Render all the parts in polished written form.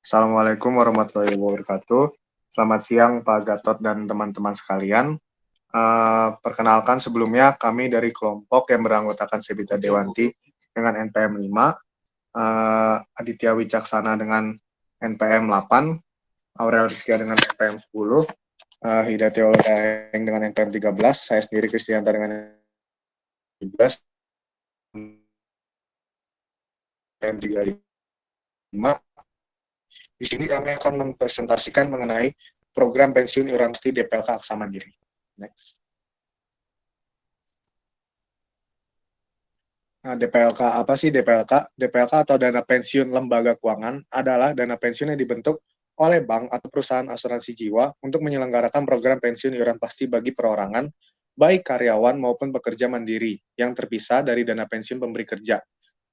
Assalamualaikum warahmatullahi wabarakatuh. Selamat siang Pak Gatot dan teman-teman sekalian. Perkenalkan sebelumnya kami dari kelompok yang beranggotakan Sebita Dewanti dengan NPM 5, Aditya Wicaksana dengan NPM 8, Aurel Rizkia dengan NPM 10, Hidayatullah Daeng dengan NPM 13, saya sendiri Kristianta dengan NPM 13, NPM 35. Di sini kami akan mempresentasikan mengenai program pensiun iuran pasti DPLK Aksa Mandiri. Next. Nah, DPLK apa sih DPLK? DPLK atau dana pensiun lembaga keuangan adalah dana pensiun yang dibentuk oleh bank atau perusahaan asuransi jiwa untuk menyelenggarakan program pensiun iuran pasti bagi perorangan, baik karyawan maupun pekerja mandiri yang terpisah dari dana pensiun pemberi kerja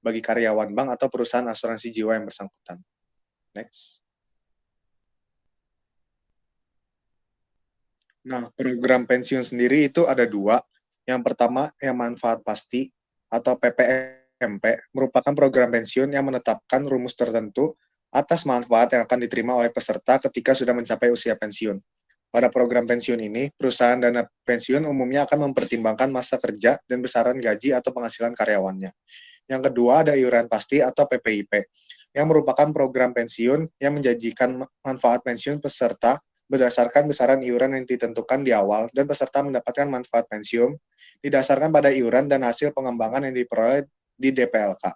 bagi karyawan bank atau perusahaan asuransi jiwa yang bersangkutan. Next. Nah, program pensiun sendiri itu ada dua. Yang pertama, yang manfaat pasti atau PPMP, merupakan program pensiun yang menetapkan rumus tertentu atas manfaat yang akan diterima oleh peserta ketika sudah mencapai usia pensiun. Pada program pensiun ini, perusahaan dana pensiun umumnya akan mempertimbangkan masa kerja dan besaran gaji atau penghasilan karyawannya. Yang kedua, ada iuran pasti atau PPIP, yang merupakan program pensiun yang menjanjikan manfaat pensiun peserta berdasarkan besaran iuran yang ditentukan di awal dan peserta mendapatkan manfaat pensiun didasarkan pada iuran dan hasil pengembangan yang diperoleh di DPLK.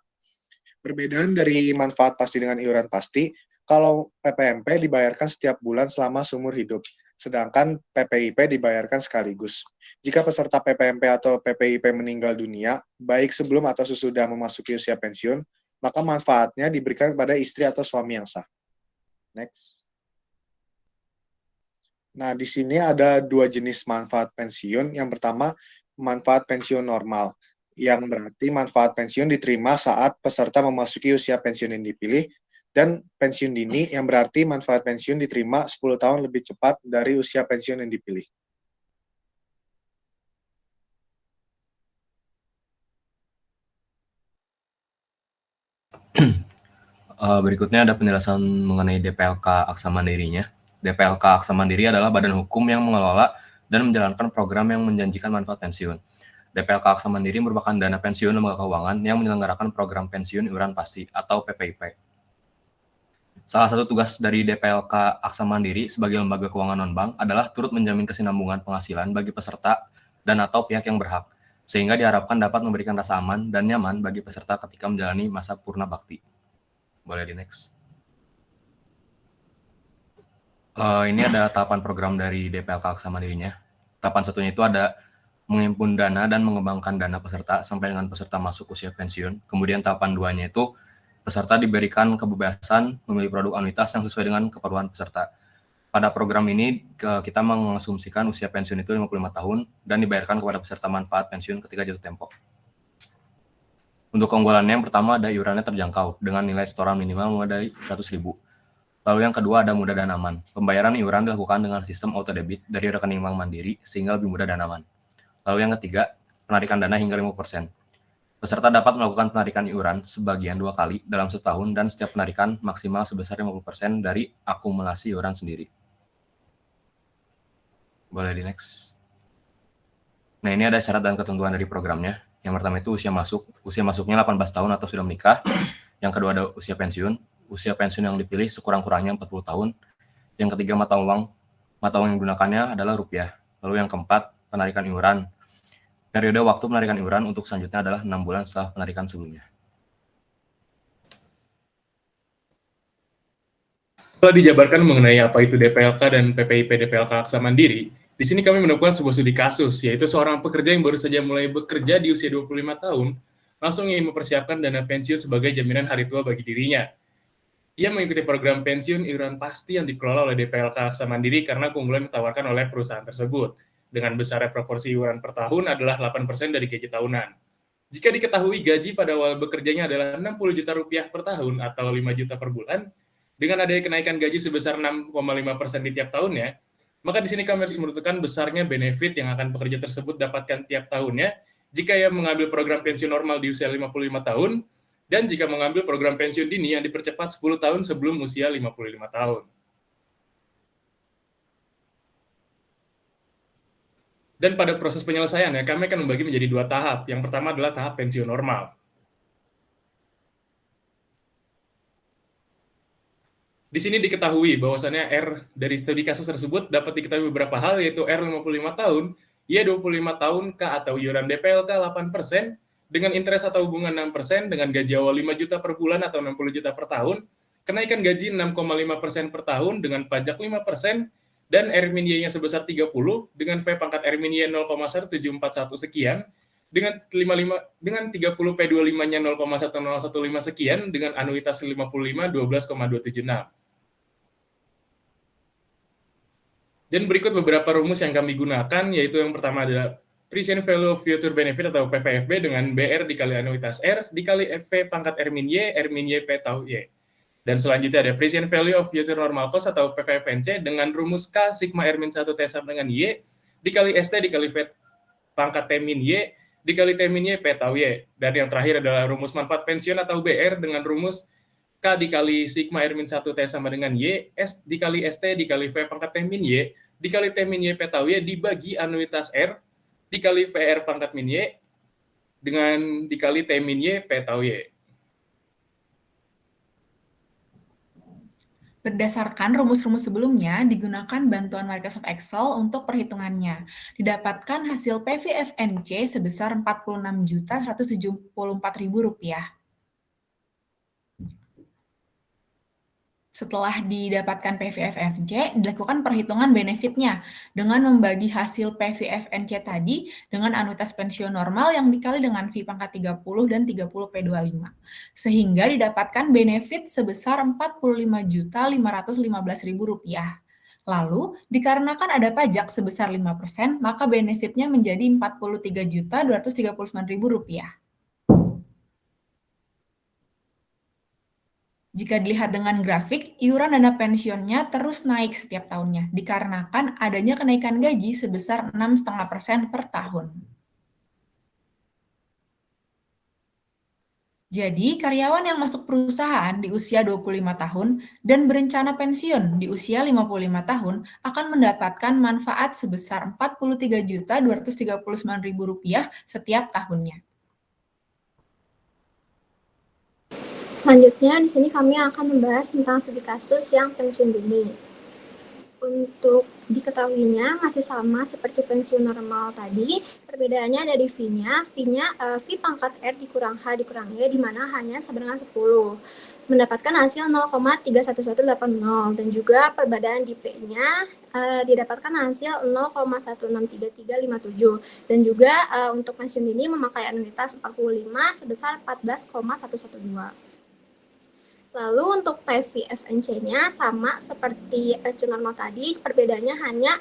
Perbedaan dari manfaat pasti dengan iuran pasti, kalau PPMP dibayarkan setiap bulan selama seumur hidup, sedangkan PPIP dibayarkan sekaligus. Jika peserta PPMP atau PPIP meninggal dunia, baik sebelum atau sesudah memasuki usia pensiun, maka manfaatnya diberikan kepada istri atau suami yang sah. Next. Nah, di sini ada dua jenis manfaat pensiun. Yang pertama, manfaat pensiun normal, yang berarti manfaat pensiun diterima saat peserta memasuki usia pensiun yang dipilih, dan pensiun dini, yang berarti manfaat pensiun diterima 10 tahun lebih cepat dari usia pensiun yang dipilih. Berikutnya ada penjelasan mengenai DPLK Aksa Mandirinya. DPLK Aksa Mandiri adalah badan hukum yang mengelola dan menjalankan program yang menjanjikan manfaat pensiun. DPLK Aksa Mandiri merupakan dana pensiun lembaga keuangan yang menyelenggarakan program pensiun iuran pasti atau PPIP. Salah satu tugas dari DPLK Aksa Mandiri sebagai lembaga keuangan non-bank adalah turut menjamin kesinambungan penghasilan bagi peserta dan atau pihak yang berhak, sehingga diharapkan dapat memberikan rasa aman dan nyaman bagi peserta ketika menjalani masa purna bakti. Boleh di next. Ini ada tahapan program dari DPLK Aksa Mandirinya. Tahapan satunya itu ada menghimpun dana dan mengembangkan dana peserta sampai dengan peserta masuk usia pensiun. Kemudian tahapan 2-nya itu peserta diberikan kebebasan memilih produk anuitas yang sesuai dengan keperluan peserta. Pada program ini kita mengasumsikan usia pensiun itu 55 tahun dan dibayarkan kepada peserta manfaat pensiun ketika jatuh tempo. Untuk keunggulannya yang pertama ada iurannya terjangkau dengan nilai setoran minimal mulai dari 100.000. Lalu yang kedua ada mudah dan aman. Pembayaran iuran dilakukan dengan sistem auto debit dari rekening bank mandiri sehingga lebih mudah dan aman. Lalu yang ketiga, penarikan dana hingga 5%. Peserta dapat melakukan penarikan iuran sebagian 2 kali dalam setahun dan setiap penarikan maksimal sebesar 50% dari akumulasi iuran sendiri. Boleh di next. Nah, ini ada syarat dan ketentuan dari programnya. Yang pertama itu usia masuknya 18 tahun atau sudah menikah. Yang kedua ada usia pensiun yang dipilih sekurang-kurangnya 40 tahun. Yang ketiga mata uang yang digunakannya adalah rupiah. Lalu yang keempat, penarikan iuran. Periode waktu penarikan iuran untuk selanjutnya adalah 6 bulan setelah penarikan sebelumnya. Setelah dijabarkan mengenai apa itu DPLK dan PPIP DPLK Aksa Mandiri, di sini kami menemukan sebuah studi kasus, yaitu seorang pekerja yang baru saja mulai bekerja di usia 25 tahun, langsung ingin mempersiapkan dana pensiun sebagai jaminan hari tua bagi dirinya. Ia mengikuti program pensiun iuran pasti yang dikelola oleh DPLK Aksa Mandiri karena keunggulan ditawarkan oleh perusahaan tersebut. Dengan besarnya proporsi iuran per tahun adalah 8% dari gaji tahunan. Jika diketahui gaji pada awal bekerjanya adalah 60 juta rupiah per tahun atau 5 juta per bulan, dengan adanya kenaikan gaji sebesar 6,5% di tiap tahunnya, maka di sini kami harus menentukan besarnya benefit yang akan pekerja tersebut dapatkan tiap tahunnya jika ia mengambil program pensiun normal di usia 55 tahun dan jika mengambil program pensiun dini yang dipercepat 10 tahun sebelum usia 55 tahun. Dan pada proses penyelesaiannya, kami akan membagi menjadi 2 tahap. Yang pertama adalah tahap pensiun normal. Di sini diketahui bahwasannya R dari studi kasus tersebut dapat diketahui beberapa hal, yaitu R 55 tahun, Y 25 tahun, K atau iuran DPLK 8%, dengan interest atau hubungan 6%, dengan gaji awal 5 juta per bulan atau 60 juta per tahun, kenaikan gaji 6,5% per tahun dengan pajak 5%, dan R-Y-nya sebesar 30, dengan V pangkat R-Y 0,1741 sekian, dengan 30 P25-nya 0,1015 sekian, dengan anuitas 55 12,276. Dan berikut beberapa rumus yang kami gunakan, yaitu yang pertama adalah Present Value of Future Benefit atau PVFB dengan BR dikali anuitas R dikali V pangkat R-Y P tau Y. Dan selanjutnya ada Present Value of Future Normal Cost atau PVFNC dengan rumus K sigma R-1 T sama dengan Y dikali ST dikali V pangkat T-Y dikali T-Y P tau Y. Dan yang terakhir adalah rumus manfaat pensiun atau BR dengan rumus K dikali sigma R-1 T sama dengan Y, S dikali ST dikali V pangkat T-Y dikali T-Y P tau Y dibagi anuitas R dikali VR pangkat min Y dengan dikali T-Y P tau Y. Berdasarkan rumus-rumus sebelumnya, digunakan bantuan Microsoft Excel untuk perhitungannya. Didapatkan hasil PVFNC sebesar Rp46.174.000. Setelah didapatkan PVFNC, dilakukan perhitungan benefitnya dengan membagi hasil PVFNC tadi dengan anuitas pensiun normal yang dikali dengan V pangkat 30 dan 30 P25. Sehingga didapatkan benefit sebesar Rp45.515.000. Lalu, dikarenakan ada pajak sebesar 5%, maka benefitnya menjadi Rp43.239.000. Jika dilihat dengan grafik, iuran dana pensiunnya terus naik setiap tahunnya, dikarenakan adanya kenaikan gaji sebesar 6,5% per tahun. Jadi, karyawan yang masuk perusahaan di usia 25 tahun dan berencana pensiun di usia 55 tahun akan mendapatkan manfaat sebesar Rp43.239.000 setiap tahunnya. Selanjutnya, di sini kami akan membahas tentang studi kasus yang pensiun dini. Untuk diketahuinya masih sama seperti pensiun normal tadi, perbedaannya ada di V-nya. V pangkat R dikurang H dikurang Y, di mana H-nya sama dengan 10. Mendapatkan hasil 0,31180, dan juga perbedaan di P-nya didapatkan hasil 0,163357, dan juga untuk pensiun dini memakai anuitas 45 sebesar 14,112. Lalu untuk PVFNC-nya sama seperti pensiun normal tadi, perbedaannya hanya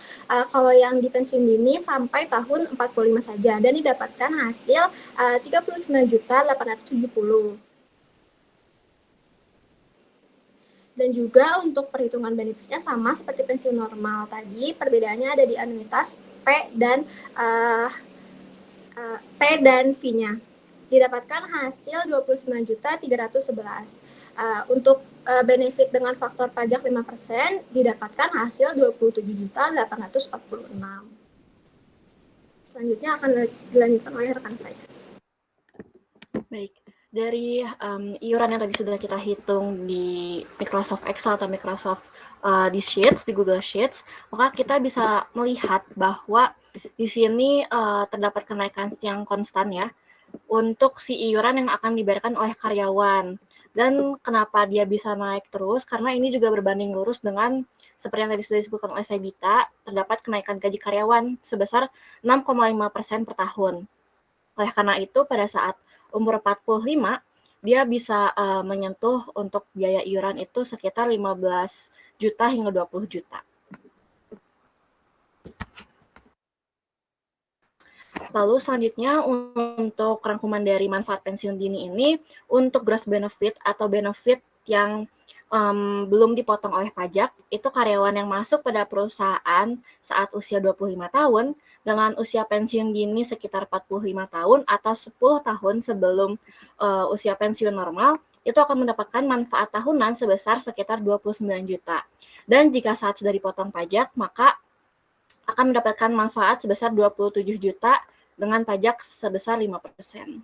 kalau yang di pensiun dini sampai tahun 45 saja, dan didapatkan hasil 39.870. Dan juga untuk perhitungan benefitnya sama seperti pensiun normal tadi, perbedaannya ada di anuitas P dan V-nya. Didapatkan hasil 29.311. Untuk benefit dengan faktor pajak 5% didapatkan hasil 27.846. Selanjutnya akan dilanjutkan oleh rekan saya. Baik, dari iuran yang tadi sudah kita hitung di Microsoft Excel atau Microsoft di Sheets, di Google Sheets, maka kita bisa melihat bahwa di sini terdapat kenaikan yang konstan ya untuk si iuran yang akan dibayarkan oleh karyawan. Dan kenapa dia bisa naik terus? Karena ini juga berbanding lurus dengan seperti yang tadi sudah disebutkan oleh Sabita, terdapat kenaikan gaji karyawan sebesar 6,5% per tahun. Oleh karena itu, pada saat umur 45, dia bisa menyentuh untuk biaya iuran itu sekitar 15 juta hingga 20 juta. Lalu selanjutnya untuk rangkuman dari manfaat pensiun dini ini, untuk gross benefit atau benefit yang belum dipotong oleh pajak, itu karyawan yang masuk pada perusahaan saat usia 25 tahun dengan usia pensiun dini sekitar 45 tahun atau 10 tahun sebelum usia pensiun normal, itu akan mendapatkan manfaat tahunan sebesar sekitar 29 juta. Dan jika saat sudah dipotong pajak, maka akan mendapatkan manfaat sebesar 27 juta dengan pajak sebesar 5%.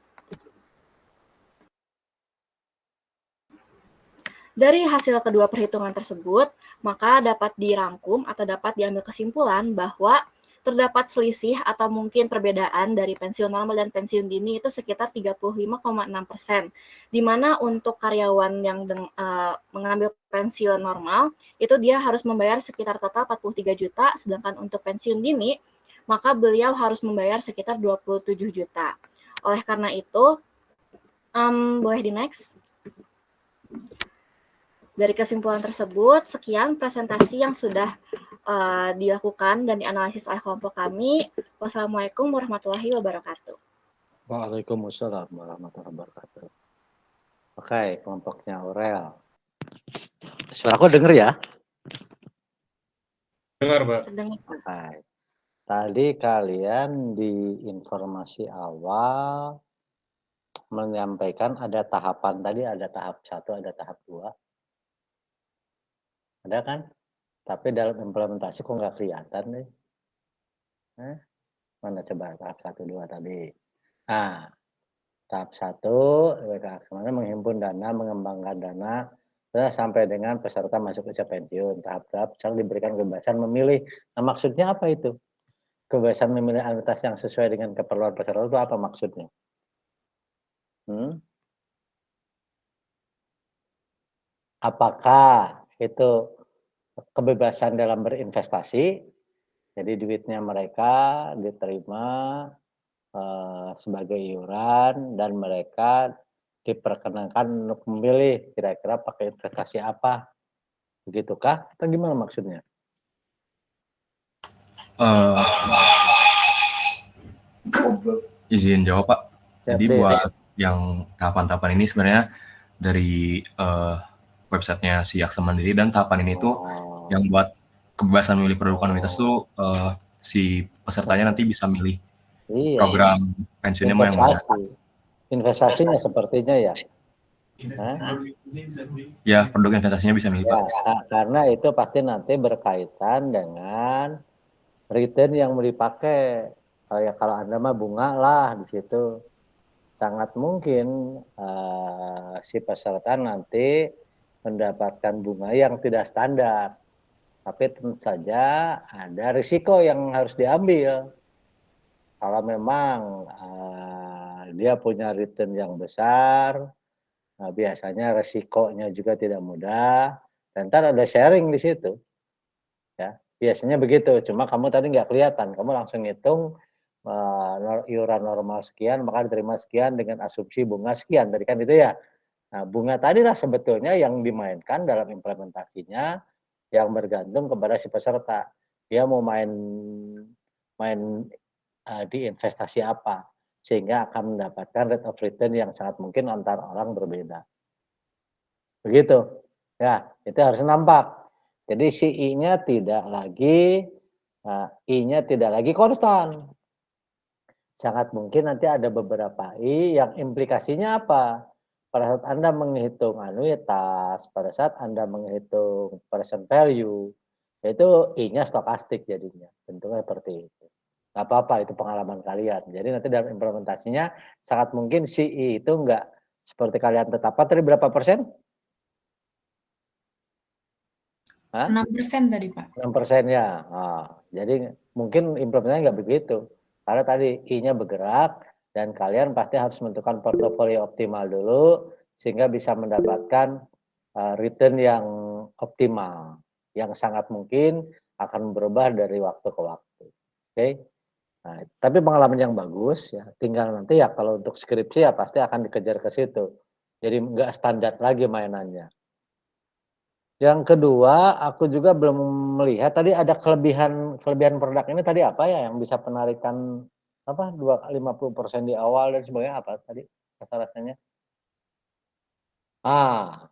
Dari hasil kedua perhitungan tersebut, maka dapat dirangkum atau dapat diambil kesimpulan bahwa terdapat selisih atau mungkin perbedaan dari pensiun normal dan pensiun dini itu sekitar 35,6%, di mana untuk karyawan yang mengambil pensiun normal, itu dia harus membayar sekitar total 43 juta, sedangkan untuk pensiun dini, maka beliau harus membayar sekitar 27 juta. Oleh karena itu, boleh di next. Dari kesimpulan tersebut, sekian presentasi yang sudah dilakukan dan dianalisis oleh kelompok kami. Wassalamualaikum warahmatullahi wabarakatuh. Waalaikumsalam warahmatullahi wabarakatuh. Oke, kelompoknya Aurel. Suaraku denger ya? Dengar, Pak. Terdengar. Oke. Tadi kalian di informasi awal menyampaikan ada tahapan tadi, ada tahap 1, ada tahap 2. Ada kan? Tapi dalam implementasi kok nggak kelihatan nih. Mana coba tahap 1, 2 tadi. Nah, tahap 1, kemana menghimpun dana, mengembangkan dana, sampai dengan peserta masuk usia pensiun. Tahap-tahap diberikan kebebasan memilih. Nah, maksudnya apa itu? Kebebasan memilih anuitas yang sesuai dengan keperluan peserta itu apa maksudnya? Apakah itu kebebasan dalam berinvestasi, jadi duitnya mereka diterima sebagai iuran dan mereka diperkenankan untuk memilih kira-kira pakai investasi apa, begitukah? Atau gimana maksudnya? Izin jawab, Pak. Jadi Deh. buat yang tahapan-tahapan ini sebenarnya dari websitenya si Aksa Mandiri, dan tahapan ini tuh yang buat kebebasan memilih produk anuitas tuh si pesertanya nanti bisa milih program pensiunnya mau yang mana. Investasinya sepertinya ya. Ya, produk investasinya bisa milih, Pak. Karena itu pasti nanti berkaitan dengan return yang mau dipakai. Kalau Anda mah bunga lah di situ. Sangat mungkin si peserta nanti mendapatkan bunga yang tidak standar. Tapi tentu saja ada risiko yang harus diambil. Kalau memang dia punya return yang besar, biasanya risikonya juga tidak mudah. Dan ntar ada sharing di situ. Ya, biasanya begitu. Cuma kamu tadi nggak kelihatan. Kamu langsung hitung iuran normal sekian, maka diterima sekian dengan asumsi bunga sekian. Tadi kan itu ya. Nah, bunga tadilah sebetulnya yang dimainkan dalam implementasinya, yang bergantung kepada si peserta. Dia mau main di investasi apa, sehingga akan mendapatkan rate of return yang sangat mungkin antar orang berbeda. Begitu. Ya, itu harus nampak. Jadi si I-nya tidak lagi I-nya tidak lagi konstan. Sangat mungkin nanti ada beberapa I yang implikasinya apa? Pada saat Anda menghitung anuitas, pada saat Anda menghitung present value, itu I-nya stokastik jadinya. Bentuknya seperti itu. Nggak apa-apa, itu pengalaman kalian. Jadi nanti dalam implementasinya sangat mungkin si I itu nggak seperti kalian tetapkan. Tadi berapa persen? 6% tadi, Pak. 6% ya. Jadi mungkin implementasinya nggak begitu. Karena tadi I-nya bergerak dan kalian pasti harus menentukan portofolio optimal dulu sehingga bisa mendapatkan return yang optimal. Yang sangat mungkin akan berubah dari waktu ke waktu. Oke. Nah, tapi pengalaman yang bagus ya. Tinggal nanti ya kalau untuk skripsi ya pasti akan dikejar ke situ. Jadi nggak standar lagi mainannya. Yang kedua, aku juga belum melihat tadi ada kelebihan produk ini tadi apa ya yang bisa penarikan apa 50% di awal dan sebagainya apa tadi rasa-rasanya?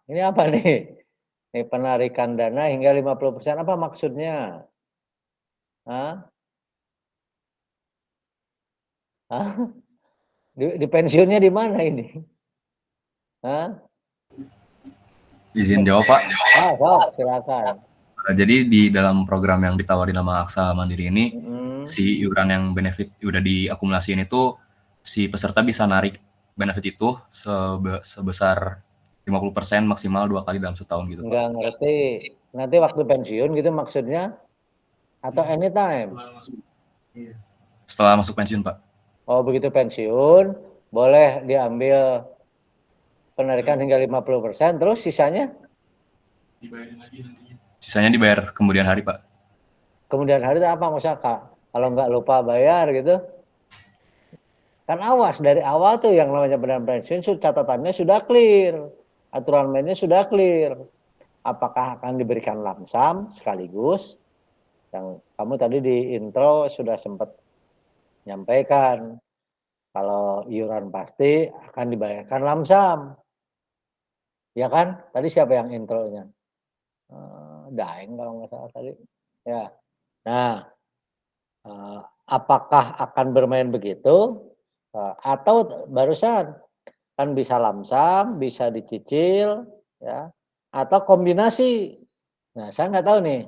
Ini apa nih? Ini penarikan dana hingga 50% apa maksudnya? Hah? Di pensiunnya di mana ini? Hah? Izin jawab, Pak. Sok, silakan. Jadi di dalam program yang ditawarin sama Aksa Mandiri ini, si iuran yang benefit udah diakumulasiin itu, si peserta bisa narik benefit itu sebesar 50% maksimal 2 kali dalam setahun gitu, Pak. Nggak ngerti. Nanti waktu pensiun gitu maksudnya? Atau anytime? Setelah masuk pensiun, Pak. Oh, begitu pensiun, boleh diambil penarikan hingga 50%, terus sisanya? Sisanya dibayar kemudian hari, Pak. Kemudian hari itu apa maksudnya, Kak? Kalau nggak lupa bayar gitu? Kan awas, dari awal tuh yang namanya penarikan pensiun, catatannya sudah clear. Aturan mainnya sudah clear. Apakah akan diberikan lamsam sekaligus? Yang kamu tadi di intro sudah sempat nyampaikan. Kalau iuran pasti akan dibayarkan lamsam. Ya kan? Tadi siapa yang intronya? Daeng kalau nggak salah tadi. Ya. Nah, apakah akan bermain begitu? Atau barusan kan bisa lamsam, bisa dicicil, ya, atau kombinasi. Nah, saya nggak tahu nih,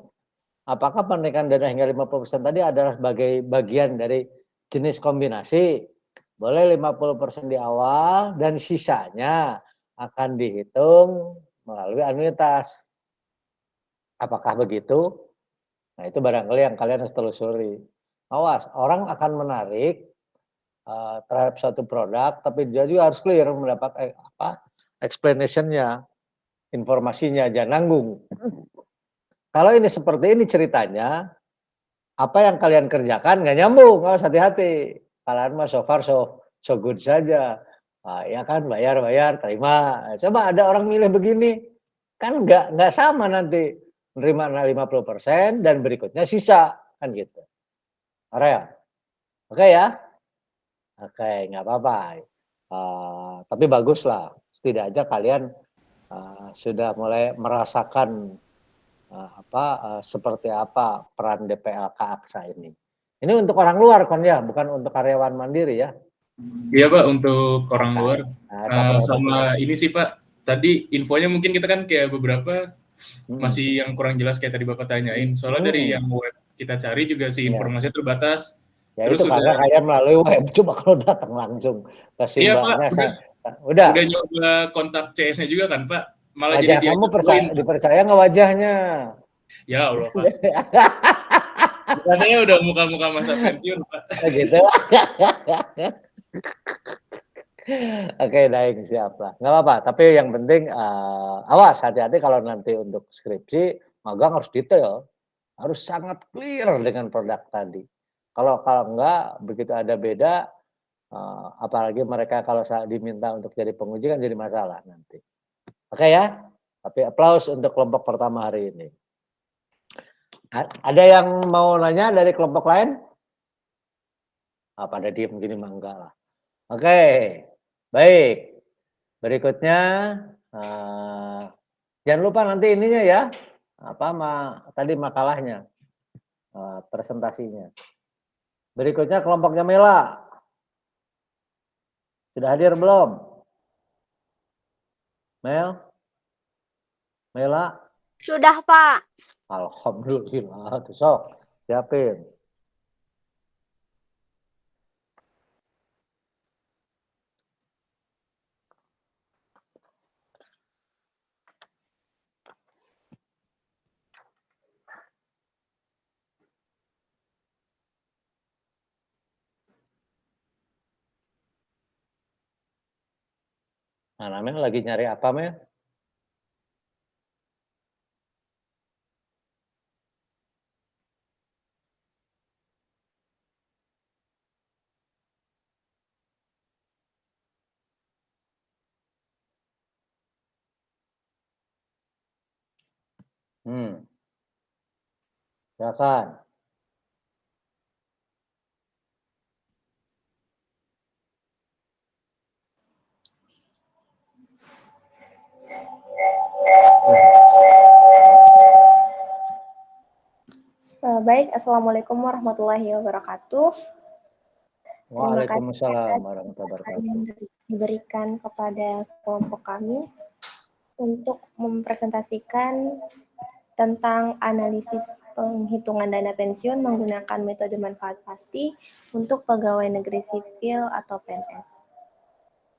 apakah penarikan dana hingga 50% tadi adalah sebagai bagian dari jenis kombinasi. Boleh 50% di awal dan sisanya akan dihitung melalui anuitas. Apakah begitu? Nah, itu barangkali yang kalian harus telusuri. Awas, orang akan menarik terhadap suatu produk, tapi dia juga harus clear mendapat explanation-nya, informasinya, jangan nanggung. Kalau ini seperti ini ceritanya, apa yang kalian kerjakan nggak nyambung, harus hati-hati. Kalian mah so far so good saja. Ya kan, bayar, terima. Coba ada orang milih begini, kan nggak sama nanti. Menerima 50% dan berikutnya sisa, kan gitu. Area. Oke ya? Oke, nggak apa-apa. Tapi bagus lah, setidaknya kalian sudah mulai merasakan seperti apa peran DPLK Aksa ini. Ini untuk orang luar kan ya, bukan untuk karyawan mandiri ya. Iya Pak, untuk orang luar. Nah, sama ini sih Pak, tadi infonya mungkin kita kan kayak beberapa masih yang kurang jelas kayak tadi Bapak tanyain. Soalnya dari yang web kita cari juga sih informasinya terbatas. Ya terus itu karena kalian melalui web, coba kalau datang langsung ke simbangnya. Iya Pak, udah nyoba kontak CS-nya juga kan Pak. Malah wajah jadi kamu dipercaya nggak wajahnya? Ya Allah Pak. Rasanya udah muka-muka masa pensiun Pak. Gitu. Oke, baik, siap lah. Nggak apa-apa, tapi yang penting awas, hati-hati kalau nanti untuk skripsi, magang harus detail. Harus sangat clear dengan produk tadi. Kalau enggak, begitu ada beda, apalagi mereka kalau diminta untuk jadi penguji kan jadi masalah nanti. Oke ya, tapi aplaus untuk kelompok pertama hari ini. Ada yang mau nanya dari kelompok lain? Pada diem gini mah enggak lah. Oke, baik. Berikutnya, jangan lupa nanti ininya ya, tadi makalahnya, presentasinya. Berikutnya kelompoknya Mela. Sudah hadir belum? Mela? Sudah, Pak. Alhamdulillah, sok, siapin. Nah, Mel lagi nyari apa, Mel? Silakan. Baik, Assalamualaikum warahmatullahi wabarakatuh. Waalaikumsalam atas warahmatullahi kesempatan wabarakatuh. yang diberikan kepada kelompok kami untuk mempresentasikan tentang analisis penghitungan dana pensiun menggunakan metode manfaat pasti untuk pegawai negeri sipil atau PNS.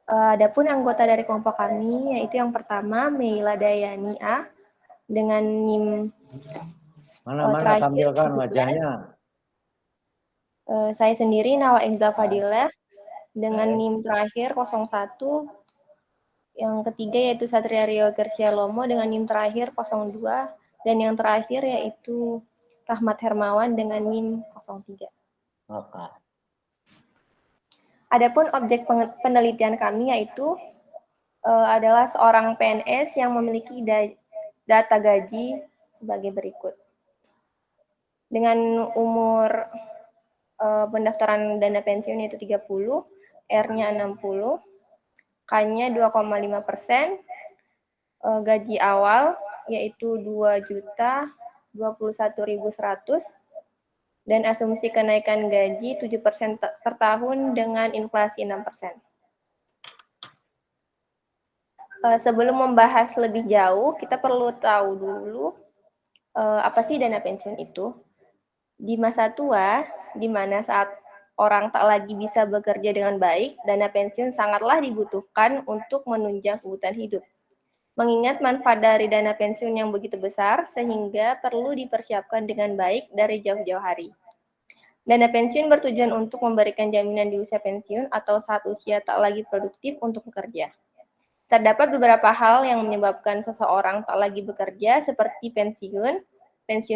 Adapun anggota dari kelompok kami yaitu yang pertama Meila Dayani A dengan NIM Mana terakhir tampilkan 17. wajahnya. Saya sendiri Nawa Engza Fadilah dengan NIM terakhir 01. Yang ketiga yaitu Satria Rio Garcia Lomo dengan NIM terakhir 02. Dan yang terakhir yaitu Rahmat Hermawan dengan NIM 03. Oke. Adapun objek penelitian kami yaitu adalah seorang PNS yang memiliki data gaji sebagai berikut. Dengan umur pendaftaran dana pensiun yaitu 30, R-nya 60, K-nya 2,5%, gaji awal yaitu 2.021.100, dan asumsi kenaikan gaji 7% per tahun dengan inflasi 6%. Sebelum membahas lebih jauh, kita perlu tahu dulu apa sih dana pensiun itu. Di masa tua, di mana saat orang tak lagi bisa bekerja dengan baik, dana pensiun sangatlah dibutuhkan untuk menunjang kebutuhan hidup. Mengingat manfaat dari dana pensiun yang begitu besar, sehingga perlu dipersiapkan dengan baik dari jauh-jauh hari. Dana pensiun bertujuan untuk memberikan jaminan di usia pensiun atau saat usia tak lagi produktif untuk bekerja. Terdapat beberapa hal yang menyebabkan seseorang tak lagi bekerja seperti pensiun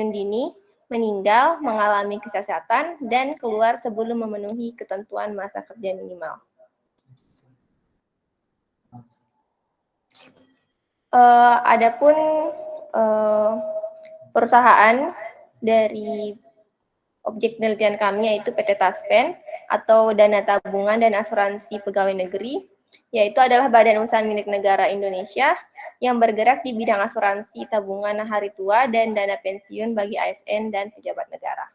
dini, meninggal, mengalami kecacatan, dan keluar sebelum memenuhi ketentuan masa kerja minimal. Adapun perusahaan dari objek penelitian kami yaitu PT Taspen atau Dana Tabungan dan Asuransi Pegawai Negeri, yaitu adalah badan usaha milik negara Indonesia yang bergerak di bidang asuransi tabungan hari tua dan dana pensiun bagi ASN dan pejabat negara.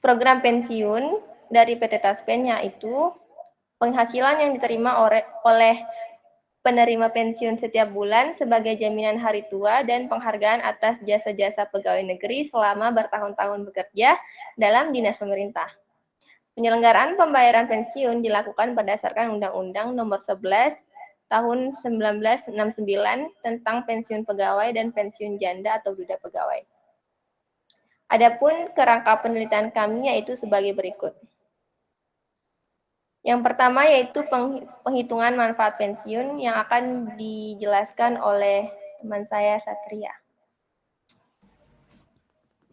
Program pensiun dari PT Taspen yaitu penghasilan yang diterima oleh penerima pensiun setiap bulan sebagai jaminan hari tua dan penghargaan atas jasa-jasa pegawai negeri selama bertahun-tahun bekerja dalam dinas pemerintah. Penyelenggaraan pembayaran pensiun dilakukan berdasarkan Undang-Undang Nomor 11 Tahun 1969 tentang pensiun pegawai dan pensiun janda atau duda pegawai. Adapun kerangka penelitian kami yaitu sebagai berikut. Yang pertama yaitu penghitungan manfaat pensiun yang akan dijelaskan oleh teman saya Satria.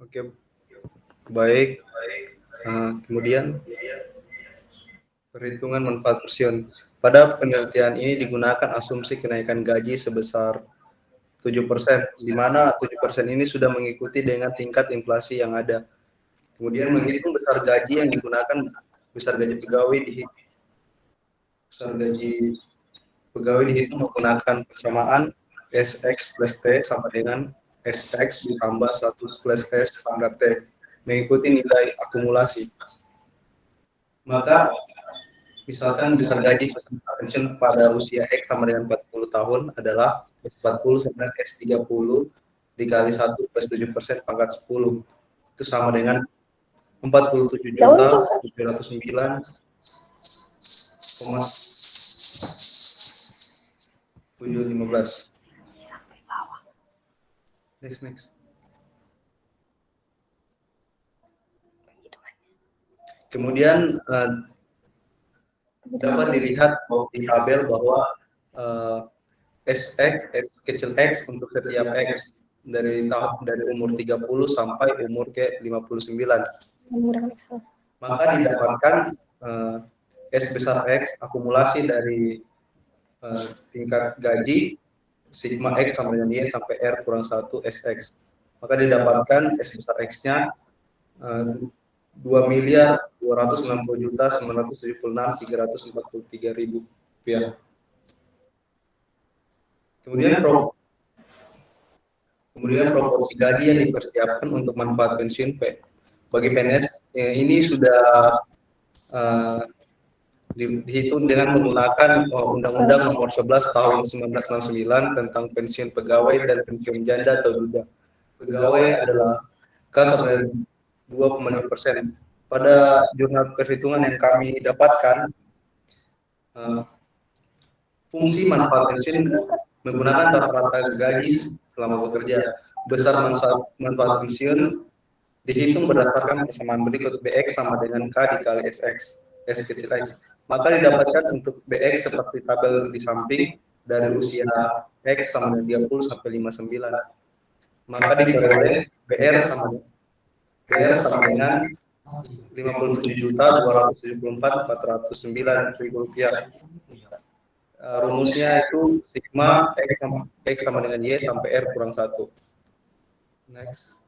Oke, baik. Kemudian perhitungan manfaat pensiun. Pada penelitian ini digunakan asumsi kenaikan gaji sebesar 7%, di mana 7% ini sudah mengikuti dengan tingkat inflasi yang ada. Kemudian menghitung besar gaji yang digunakan, besar gaji pegawai dihitung menggunakan persamaan SX plus T sama dengan SX ditambah 1 plus S pangkat T, mengikuti nilai akumulasi. Maka misalkan besar gaji peserta pensiun pada usia X sama dengan 40 tahun adalah S40 sama dengan S30 dikali 1 plus 7% pangkat 10. Itu sama dengan 47.709,715. Next. Kemudian dapat dilihat di tabel bahwa SX, kecil x untuk setiap X dari umur 30 sampai umur ke 59. Maka didapatkan S besar X akumulasi dari tingkat gaji sigma X sama dengan Y sampai R kurang 1 SX. Maka didapatkan S besar X-nya 2.290.976.343.000 rupiah. Kemudian proporsi gaji yang dipersiapkan untuk manfaat pensiun bagi PNS ini sudah dihitung dengan menggunakan Undang-Undang Nomor 11 Tahun 1969 tentang pensiun pegawai dan pensiun janda atau duda. Pegawai adalah K 2,5%. Pada jurnal perhitungan yang kami dapatkan, fungsi manfaat pensiun menggunakan rata-rata gaji selama bekerja. Besar manfaat pensiun dihitung berdasarkan persamaan berikut: BX sama dengan K dikali SX, S kecil X. Maka didapatkan untuk BX seperti tabel di samping, dari usia X sama dengan 30 sampai 59. Maka diperoleh BR sama dengan 57.274.409 rupiah. Rumusnya itu sigma X sama dengan Y sampai R kurang 1. Next.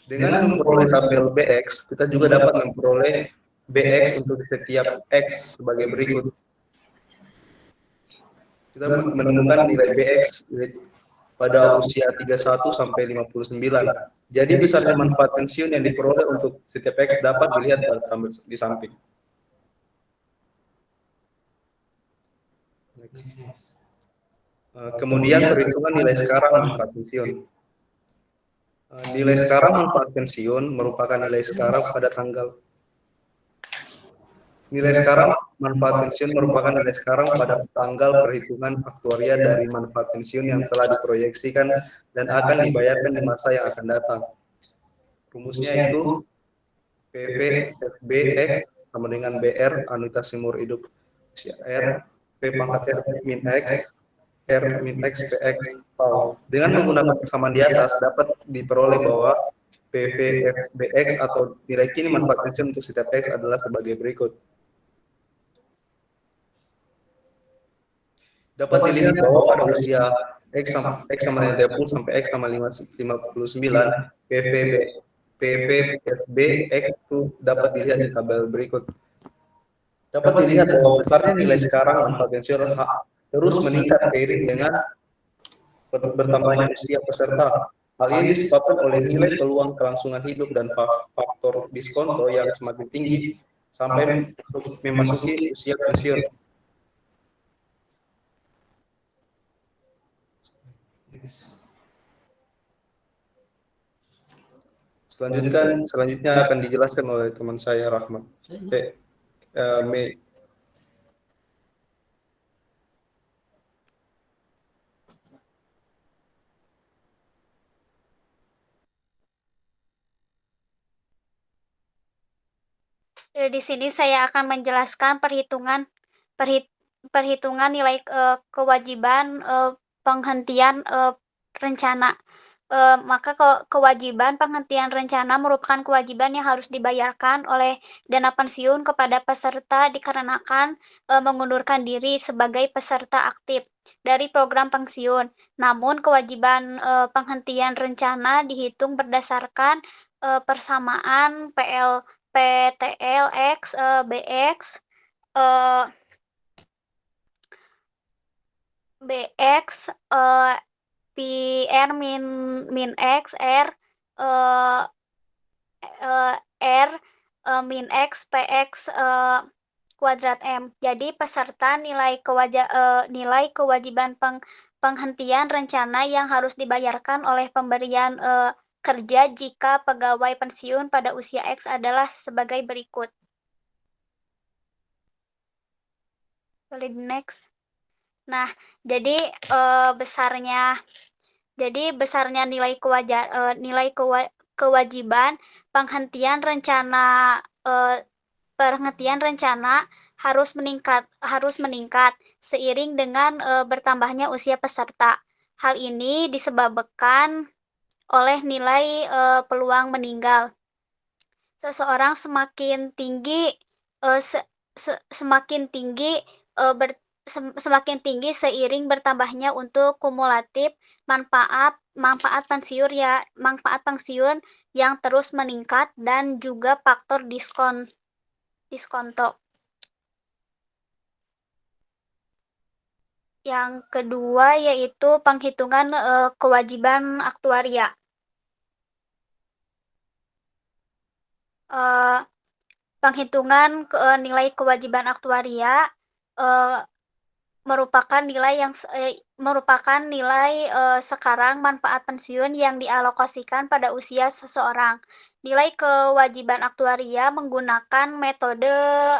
Dengan memperoleh tabel BX, kita juga dapat memperoleh BX untuk setiap X sebagai berikut. Kita menemukan nilai BX pada usia 31 sampai 59. Jadi besarnya manfaat pensiun yang diperoleh untuk setiap X dapat dilihat pada tabel di samping. Kemudian perhitungan nilai sekarang manfaat pensiun. Nilai sekarang manfaat pensiun merupakan nilai sekarang pada tanggal. Nilai sekarang manfaat pensiun merupakan nilai sekarang pada tanggal perhitungan aktuaria dari manfaat pensiun yang telah diproyeksikan dan akan dibayarkan di masa yang akan datang. Rumusnya itu PV/FB/X sama dengan BR anuitas seumur hidup usia R, P pangkat R min X, R min X PX tau. Dengan menggunakan persamaan di atas dapat diperoleh bahwa PV/FBX atau nilai kini manfaat pensiun untuk setiap X adalah sebagai berikut. Dapat dilihat bahwa pada usia X sama dengan 30 sampai X sama 59, PV/FBX itu dapat dilihat di tabel berikut. Dapat dilihat bahwa besarnya nilai sekarang manfaat pensiun terus meningkat seiring dengan bertambahnya usia peserta. Hal ini disebabkan oleh nilai peluang kelangsungan hidup dan faktor diskonto yang semakin tinggi sampai memasuki usia pensiun. Selanjutnya akan dijelaskan oleh teman saya Rahmat. Mei. Di sini saya akan menjelaskan perhitungan nilai kewajiban penghentian rencana. Maka kewajiban penghentian rencana merupakan kewajiban yang harus dibayarkan oleh dana pensiun kepada peserta dikarenakan mengundurkan diri sebagai peserta aktif dari program pensiun. Namun kewajiban penghentian rencana dihitung berdasarkan persamaan PTLX BX PR min X R R min X PX kuadrat M. Jadi peserta nilai kewajiban penghentian rencana yang harus dibayarkan oleh pemberian kerja jika pegawai pensiun pada usia X adalah sebagai berikut. Boleh di next. Nah, jadi besarnya nilai kewajiban penghentian rencana harus meningkat seiring dengan bertambahnya usia peserta. Hal ini disebabkan oleh nilai peluang meninggal. Seseorang semakin tinggi seiring bertambahnya untuk kumulatif manfaat pensiun yang terus meningkat dan juga faktor diskonto. Yang kedua yaitu penghitungan kewajiban aktuaria. Penghitungan nilai kewajiban aktuaria merupakan nilai sekarang manfaat pensiun yang dialokasikan pada usia seseorang. Nilai kewajiban aktuaria menggunakan metode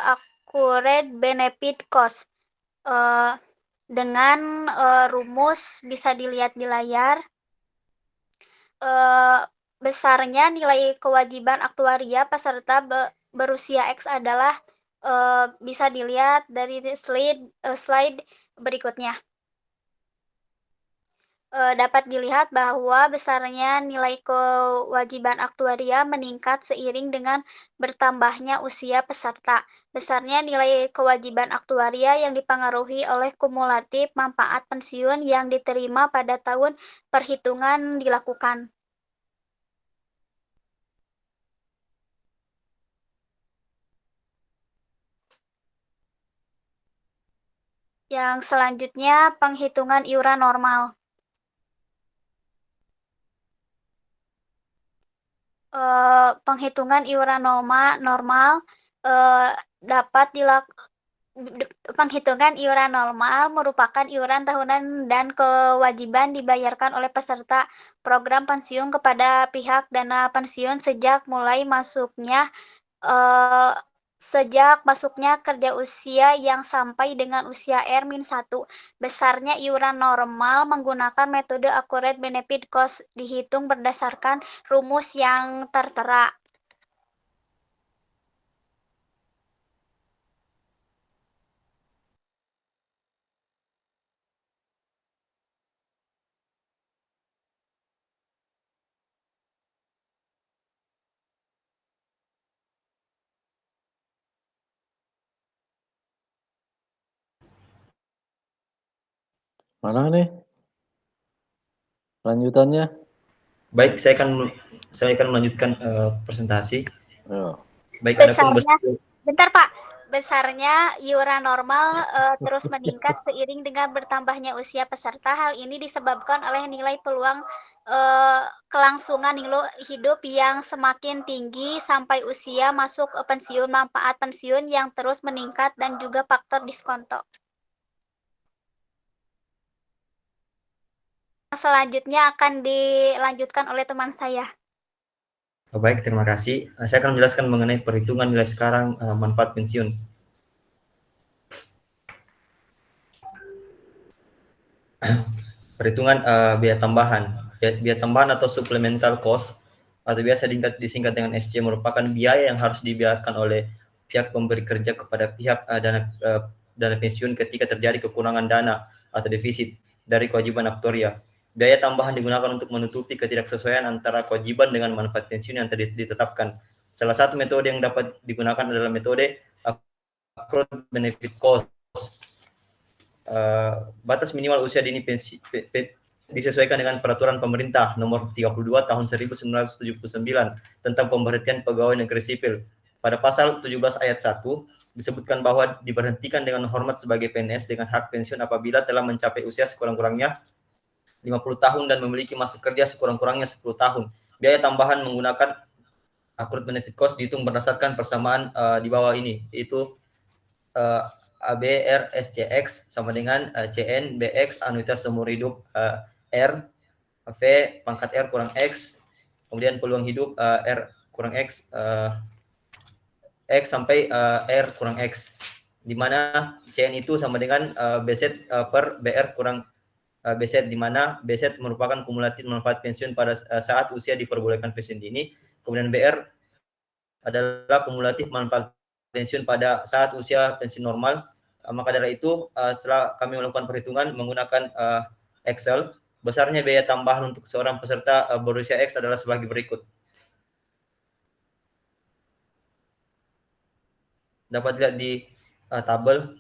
accurate benefit cost. Dengan rumus bisa dilihat di layar. Besarnya nilai kewajiban aktuaria peserta berusia X adalah bisa dilihat dari slide berikutnya. Dapat dilihat bahwa besarnya nilai kewajiban aktuaria meningkat seiring dengan bertambahnya usia peserta. Besarnya nilai kewajiban aktuaria yang dipengaruhi oleh kumulatif manfaat pensiun yang diterima pada tahun perhitungan dilakukan. Yang selanjutnya penghitungan iuran normal. Penghitungan iuran normal dapat penghitungan iuran normal merupakan iuran tahunan dan kewajiban dibayarkan oleh peserta program pensiun kepada pihak dana pensiun sejak masuknya kerja usia yang sampai dengan usia R-1. Besarnya iuran normal menggunakan metode accurate benefit cost dihitung berdasarkan rumus yang tertera. Mana nih lanjutannya? Baik, saya akan melanjutkan presentasi. Oh. Baik, bentar Pak. Besarnya iuran normal terus meningkat seiring dengan bertambahnya usia peserta. Hal ini disebabkan oleh nilai peluang kelangsungan hidup yang semakin tinggi sampai usia masuk pensiun, manfaat pensiun yang terus meningkat, dan juga faktor diskonto. Selanjutnya akan dilanjutkan oleh teman saya. Baik, terima kasih. Saya akan menjelaskan mengenai perhitungan nilai sekarang manfaat pensiun. Perhitungan biaya tambahan. Biaya tambahan atau supplemental cost atau biasa disingkat dengan SC merupakan biaya yang harus dibayarkan oleh pihak pemberi kerja kepada pihak dana pensiun ketika terjadi kekurangan dana atau defisit dari kewajiban aktuaria. Biaya tambahan digunakan untuk menutupi ketidaksesuaian antara kewajiban dengan manfaat pensiun yang ditetapkan. Salah satu metode yang dapat digunakan adalah metode accrued benefit cost. Batas minimal usia dini pensi disesuaikan dengan peraturan pemerintah nomor 32 tahun 1979 tentang pemberhentian pegawai negeri sipil. Pada pasal 17 ayat 1 disebutkan bahwa diberhentikan dengan hormat sebagai PNS dengan hak pensiun apabila telah mencapai usia sekurang-kurangnya 50 tahun dan memiliki masa kerja sekurang-kurangnya 10 tahun. Biaya tambahan menggunakan accrued benefit cost dihitung berdasarkan persamaan di bawah ini, yaitu ABR SCX sama dengan CN BX anuitas seumur hidup R, V pangkat R kurang X, kemudian peluang hidup R kurang X, X sampai R kurang X, di mana CN itu sama dengan BZ per BR kurang BZ, di mana BZ merupakan kumulatif manfaat pensiun pada saat usia diperbolehkan pensiun dini, kemudian BR adalah kumulatif manfaat pensiun pada saat usia pensiun normal. Maka dari itu, setelah kami melakukan perhitungan menggunakan Excel, besarnya biaya tambahan untuk seorang peserta berusia X adalah sebagai berikut. Dapat dilihat di tabel.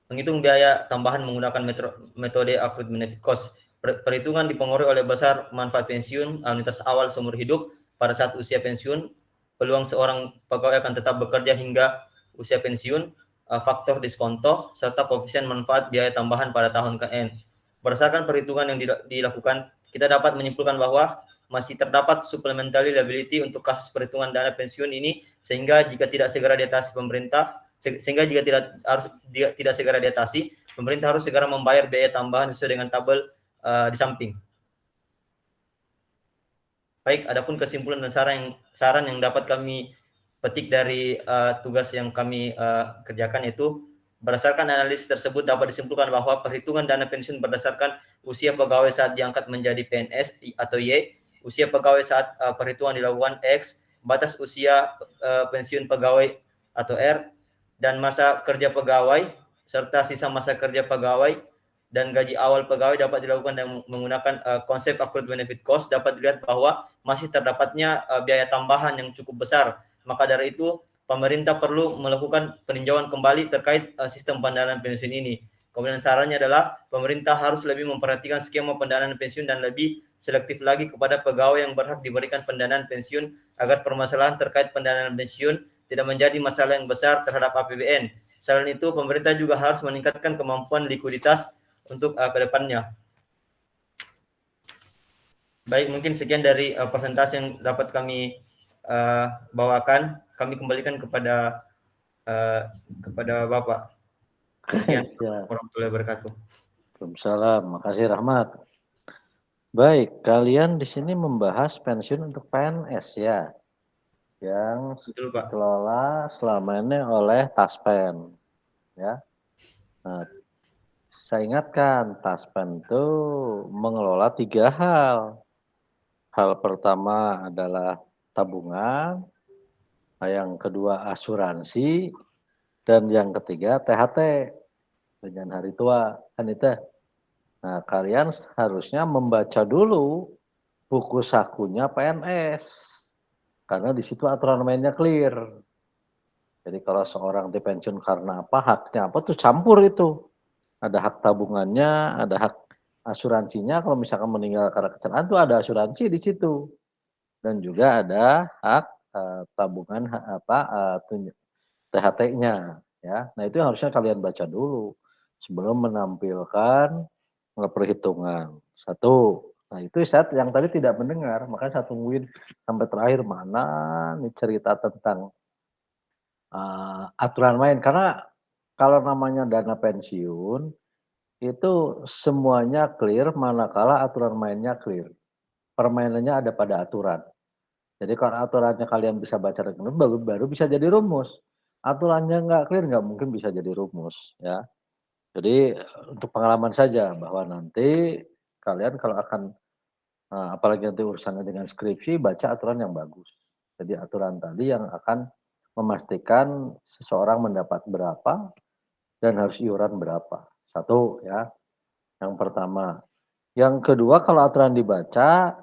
Menghitung biaya tambahan menggunakan metode accrued benefit cost. Perhitungan dipengaruhi oleh besar manfaat pensiun anuitas awal seumur hidup pada saat usia pensiun, peluang seorang pegawai akan tetap bekerja hingga usia pensiun, faktor diskonto, serta koefisien manfaat biaya tambahan pada tahun KN. Berdasarkan perhitungan yang dilakukan, kita dapat menyimpulkan bahwa masih terdapat supplementary liability untuk kasus perhitungan dana pensiun ini, sehingga jika tidak segera diatasi pemerintah, tidak segera diatasi, pemerintah harus segera membayar biaya tambahan sesuai dengan tabel di samping. Baik, adapun kesimpulan dan saran yang dapat kami petik dari tugas yang kami kerjakan, yaitu berdasarkan analisis tersebut dapat disimpulkan bahwa perhitungan dana pensiun berdasarkan usia pegawai saat diangkat menjadi PNS atau Y, usia pegawai saat perhitungan dilakukan X, batas usia pensiun pegawai atau R, dan masa kerja pegawai serta sisa masa kerja pegawai dan gaji awal pegawai dapat dilakukan dengan menggunakan konsep accrued benefit cost. Dapat dilihat bahwa masih terdapatnya biaya tambahan yang cukup besar. Maka dari itu pemerintah perlu melakukan peninjauan kembali terkait sistem pendanaan pensiun ini. Kemudian sarannya adalah pemerintah harus lebih memperhatikan skema pendanaan pensiun dan lebih selektif lagi kepada pegawai yang berhak diberikan pendanaan pensiun agar permasalahan terkait pendanaan pensiun tidak menjadi masalah yang besar terhadap APBN. Selain itu, pemerintah juga harus meningkatkan kemampuan likuiditas untuk ke depannya. Baik, mungkin sekian dari presentasi yang dapat kami bawakan. Kami kembalikan kepada Bapak. Sekian. Warahmatullahi wabarakatuh. Waalaikumsalam. Makasih Rahmat. Baik, kalian di sini membahas pensiun untuk PNS ya, yang dikelola selama ini oleh Taspen, ya. Nah, saya ingatkan, Taspen itu mengelola 3 hal. Hal pertama adalah tabungan, yang kedua asuransi, dan yang ketiga THT dengan hari tua, kan itu. Nah, kalian harusnya membaca dulu buku sakunya PNS, karena di situ aturan mainnya clear. Jadi kalau seorang dipensiun karena apa, haknya apa tuh campur itu. Ada hak tabungannya, ada hak asuransinya. Kalau misalkan meninggal karena kecelakaan tuh ada asuransi di situ, dan juga ada hak tabungan THT-nya. Ya, nah itu harusnya kalian baca dulu sebelum menampilkan perhitungan. Satu. Nah itu saya yang tadi tidak mendengar, makanya saya tungguin sampai terakhir mana nih cerita tentang aturan main. Karena kalau namanya dana pensiun itu semuanya clear manakala aturan mainnya clear. Permainannya ada pada aturan. Jadi kalau aturannya kalian bisa baca dengan baru bisa jadi rumus. Aturannya nggak clear nggak mungkin bisa jadi rumus, ya. Jadi untuk pengalaman saja bahwa nanti kalian kalau akan apalagi nanti urusannya dengan skripsi, baca aturan yang bagus. Jadi aturan tadi yang akan memastikan seseorang mendapat berapa dan harus iuran berapa. Satu ya, yang pertama. Yang kedua, kalau aturan dibaca,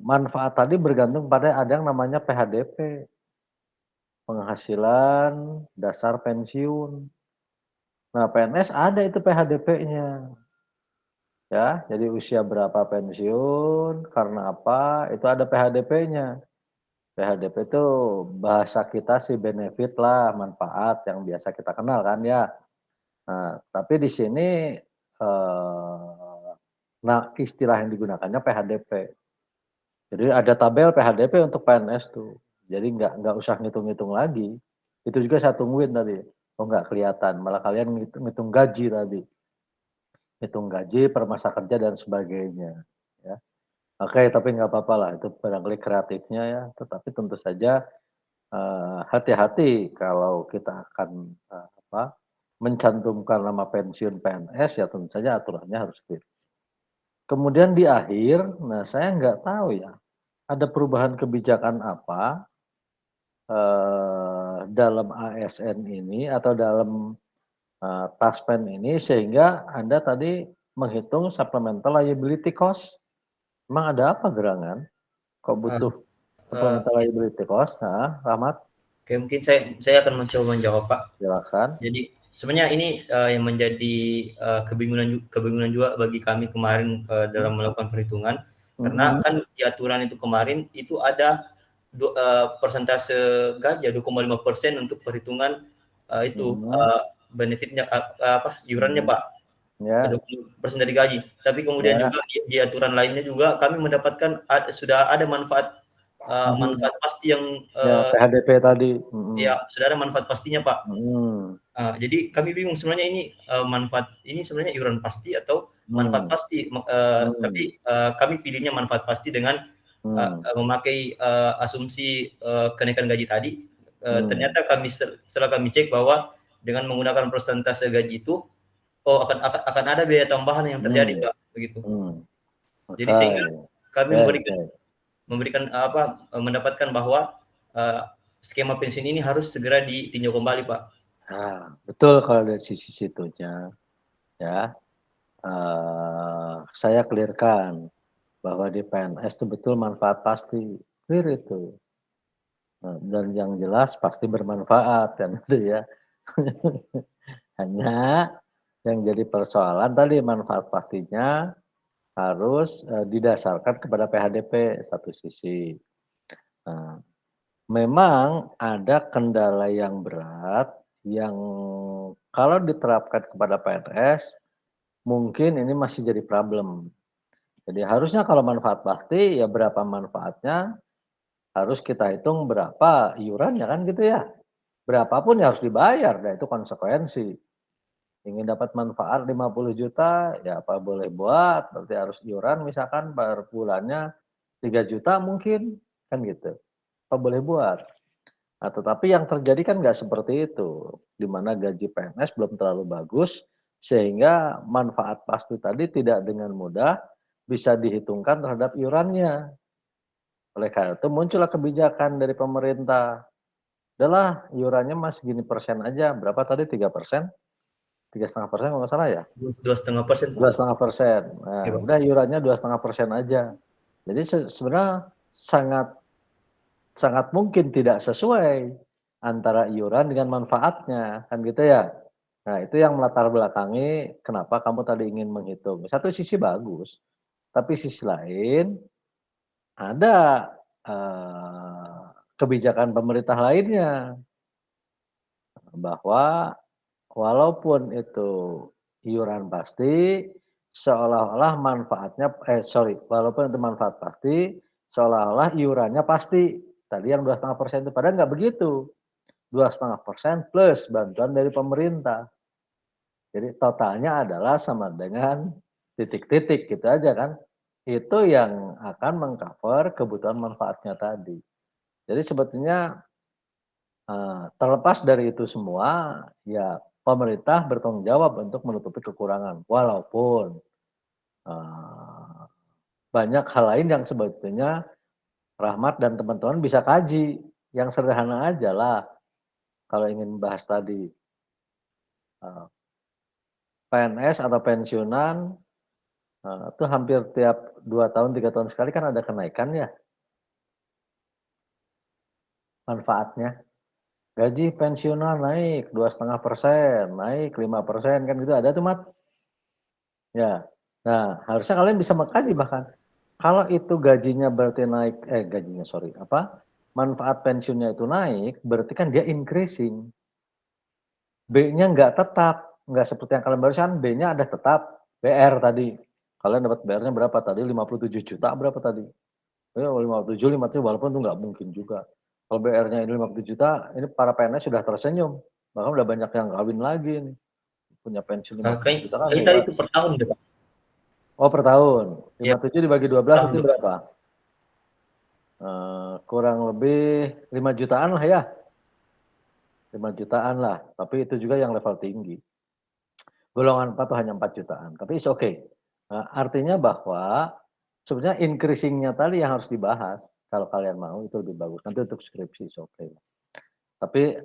manfaat tadi bergantung pada ada yang namanya PHDP, penghasilan dasar pensiun. Nah, PNS ada itu PHDP-nya. Ya, jadi usia berapa pensiun, karena apa, itu ada PHDP-nya. PHDP itu bahasa kita sih benefit lah, manfaat yang biasa kita kenal kan ya. Nah, tapi di sini istilah yang digunakannya PHDP. Jadi ada tabel PHDP untuk PNS tuh. Jadi nggak usah ngitung-ngitung lagi. Itu juga saya tungguin tadi. Oh nggak kelihatan, malah kalian ngitung gaji tadi. Hitung gaji per masa kerja dan sebagainya. Ya. Oke, tapi nggak apa-apa lah, itu barangkali kreatifnya ya. Tetapi tentu saja hati-hati kalau kita akan mencantumkan nama pensiun PNS, ya tentu saja aturannya harus clear. Kemudian di akhir, nah saya nggak tahu ya, ada perubahan kebijakan apa dalam ASN ini atau dalam Taspen ini sehingga Anda tadi menghitung supplemental liability cost. Emang ada apa gerangan? Kok butuh supplemental liability cost? Nah, Rahmat. Oke, mungkin saya akan mencoba menjawab, Pak. Silakan. Jadi sebenarnya ini yang menjadi kebingungan juga bagi kami kemarin dalam melakukan perhitungan, karena kan di aturan itu kemarin itu ada persentase gaji 2,5% untuk perhitungan benefitnya iurannya Pak. Ya. 20% dari gaji. Tapi kemudian juga di aturan lainnya juga kami mendapatkan sudah ada manfaat pasti yang PHDP tadi. Ya, sudah ada manfaat pastinya Pak. Jadi kami bingung sebenarnya ini manfaat ini sebenarnya iuran pasti atau manfaat pasti. Tapi kami pilihnya manfaat pasti dengan memakai asumsi kenaikan gaji tadi. Ternyata setelah kami cek bahwa dengan menggunakan persentase gaji itu akan ada biaya tambahan yang terjadi Pak, begitu. Jadi sehingga kami mendapatkan bahwa skema pensiun ini harus segera ditinjau kembali Pak. Nah, betul kalau dari sisi situnya ya. Saya clearkan bahwa di PNS itu betul manfaat pasti, clear itu. Dan yang jelas pasti bermanfaat kan itu ya. Hanya yang jadi persoalan tadi manfaat pastinya harus didasarkan kepada PHDP satu sisi. Memang ada kendala yang berat yang kalau diterapkan kepada PNS mungkin ini masih jadi problem. Jadi harusnya kalau manfaat pasti ya berapa manfaatnya harus kita hitung berapa iurannya kan gitu ya. Berapapun ya harus dibayar, nah itu konsekuensi. Ingin dapat manfaat 50 juta, ya apa boleh buat, berarti harus iuran misalkan per bulannya 3 juta mungkin, kan gitu. Apa boleh buat. Nah, tetapi yang terjadi kan nggak seperti itu, di mana gaji PNS belum terlalu bagus, sehingga manfaat pasti tadi tidak dengan mudah bisa dihitungkan terhadap iurannya. Oleh karena itu muncullah kebijakan dari pemerintah. Udahlah iurannya mas segini persen aja, berapa tadi 3%? 3,5% kalau nggak salah ya? 2,5%. 2,5%. Nah, udah iurannya 2,5% aja. Jadi sebenarnya sangat mungkin tidak sesuai antara iuran dengan manfaatnya, kan gitu ya. Nah, itu yang melatar belakangi kenapa kamu tadi ingin menghitung. Satu sisi bagus, tapi sisi lain ada kebijakan pemerintah lainnya bahwa walaupun itu iuran pasti, seolah-olah manfaatnya, walaupun itu manfaat pasti, seolah-olah iurannya pasti. Tadi yang 2,5% itu, padahal nggak begitu. 2,5% plus bantuan dari pemerintah. Jadi totalnya adalah sama dengan titik-titik gitu aja kan. Itu yang akan mengcover kebutuhan manfaatnya tadi. Jadi sebetulnya terlepas dari itu semua, ya pemerintah bertanggung jawab untuk menutupi kekurangan. Walaupun banyak hal lain yang sebetulnya Rahmat dan teman-teman bisa kaji. Yang sederhana aja lah. Kalau ingin membahas tadi. PNS atau pensiunan itu hampir tiap 2 tahun, 3 tahun sekali kan ada kenaikan ya. Manfaatnya. Gaji pensiunan naik 2,5%, naik 5%, kan gitu ada tuh Mat. Ya, nah harusnya kalian bisa mengkaji bahkan. Kalau itu gajinya berarti naik, manfaat pensiunnya itu naik, berarti kan dia increasing. B-nya nggak tetap, nggak seperti yang kalian barusan, B-nya ada tetap, BR tadi. Kalian dapat BR-nya berapa tadi? 57 juta berapa tadi? 57, 57 walaupun itu nggak mungkin juga. Kalau BR-nya ini 57 juta, ini para PNS sudah tersenyum. Bahkan udah banyak yang kawin lagi nih. Punya pensiun 57 juta kan. Tadi itu per tahun deh Pak. Oh per tahun, 57 dibagi 12 itu berapa? Kurang lebih 5 jutaan lah ya. 5 jutaan lah, tapi itu juga yang level tinggi. Golongan 4 itu hanya 4 jutaan, tapi it's okay. Artinya bahwa sebenarnya increasing-nya tadi yang harus dibahas. Kalau kalian mau itu lebih bagus. Nanti untuk skripsi it's okay. Tapi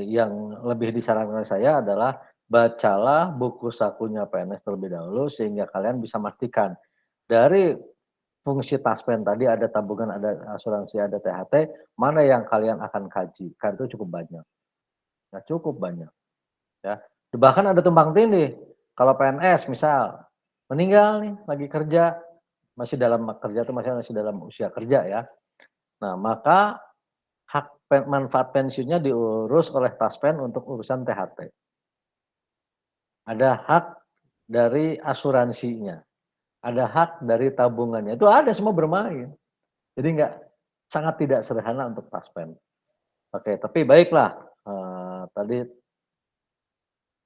yang lebih disarankan saya adalah bacalah buku sakunya PNS terlebih dahulu sehingga kalian bisa memastikan dari fungsi taspen tadi ada tabungan, ada asuransi, ada THT, mana yang kalian akan kaji. Karena itu cukup banyak. Ya, cukup banyak. Ya. Bahkan ada tumpang tindih. Kalau PNS misal meninggal nih lagi kerja, masih dalam kerja itu masih dalam usia kerja ya. Nah, maka hak manfaat pensiunnya diurus oleh Taspen untuk urusan THT. Ada hak dari asuransinya, ada hak dari tabungannya, itu ada semua bermain. Jadi sangat tidak sederhana untuk Taspen. Oke, tapi baiklah, tadi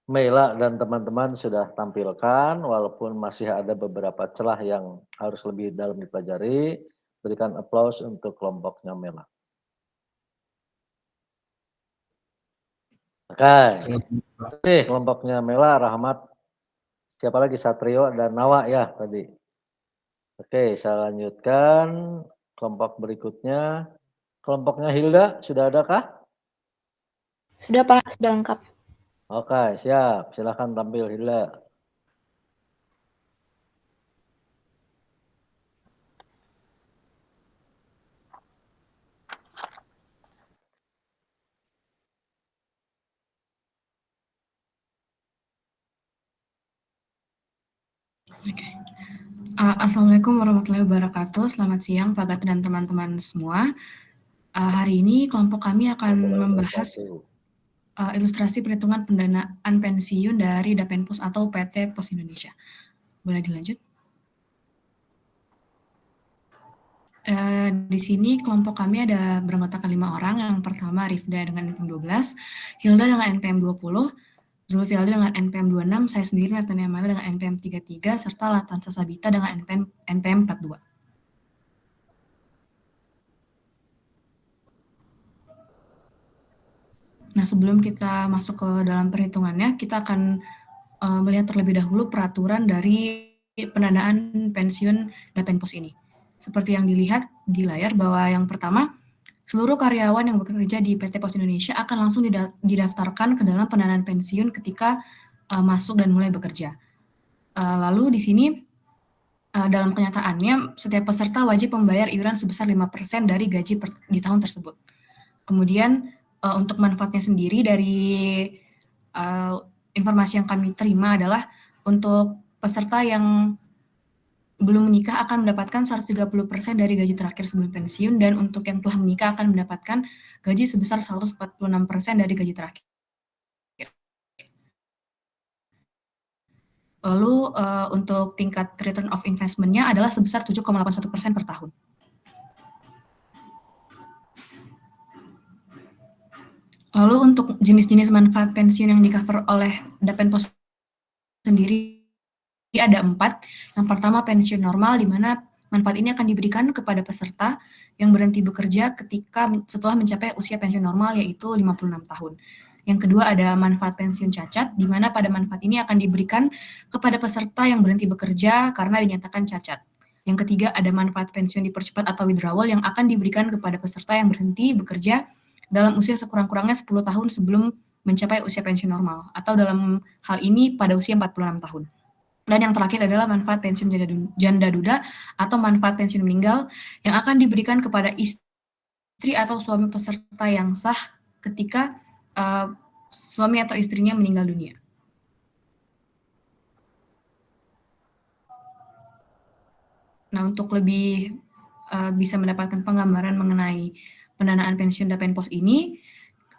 Mela dan teman-teman sudah tampilkan, walaupun masih ada beberapa celah yang harus lebih dalam dipelajari. Berikan aplaus untuk kelompoknya Mela. Oke, kelompoknya Mela, Rahmat, siapa lagi? Satrio dan Nawa ya tadi. Oke, saya lanjutkan kelompok berikutnya. Kelompoknya Hilda, sudah adakah? Sudah Pak, sudah lengkap. Oke, siap. Silakan tampil Hilda. Assalamualaikum warahmatullahi wabarakatuh. Selamat siang Pak Gatot dan teman-teman semua. Hari ini kelompok kami akan membahas ilustrasi perhitungan pendanaan pensiun dari Dapenpos atau PT Pos Indonesia. Boleh dilanjut? Di sini kelompok kami ada beranggotakan 5 orang. Yang pertama Rifda dengan NPM 12, Hilda dengan NPM 20, Zulfialdi dengan NPM 26, saya sendiri Natania Mala dengan NPM 33, serta Latansa Sabita dengan NPM 42. Nah, sebelum kita masuk ke dalam perhitungannya, kita akan melihat terlebih dahulu peraturan dari pendanaan pensiun Dapenpos ini. Seperti yang dilihat di layar bahwa yang pertama, seluruh karyawan yang bekerja di PT Pos Indonesia akan langsung didaftarkan ke dalam pendanaan pensiun ketika masuk dan mulai bekerja. Lalu di sini dalam kenyataannya setiap peserta wajib membayar iuran sebesar 5% dari gaji di tahun tersebut. Kemudian untuk manfaatnya sendiri dari informasi yang kami terima adalah untuk peserta yang belum menikah akan mendapatkan 130% dari gaji terakhir sebelum pensiun, dan untuk yang telah menikah akan mendapatkan gaji sebesar 146% dari gaji terakhir. Lalu untuk tingkat return of investment-nya adalah sebesar 7,81% per tahun. Lalu untuk jenis-jenis manfaat pensiun yang di-cover oleh Dapenpos sendiri ada 4. Yang pertama pensiun normal, di mana manfaat ini akan diberikan kepada peserta yang berhenti bekerja setelah mencapai usia pensiun normal, yaitu 56 tahun. Yang kedua ada manfaat pensiun cacat, di mana pada manfaat ini akan diberikan kepada peserta yang berhenti bekerja karena dinyatakan cacat. Yang ketiga ada manfaat pensiun dipercepat atau withdrawal yang akan diberikan kepada peserta yang berhenti bekerja dalam usia sekurang-kurangnya 10 tahun sebelum mencapai usia pensiun normal, atau dalam hal ini pada usia 46 tahun. Dan yang terakhir adalah manfaat pensiun janda duda atau manfaat pensiun meninggal yang akan diberikan kepada istri atau suami peserta yang sah ketika suami atau istrinya meninggal dunia. Nah, untuk lebih bisa mendapatkan penggambaran mengenai pendanaan pensiun Dapenpos ini,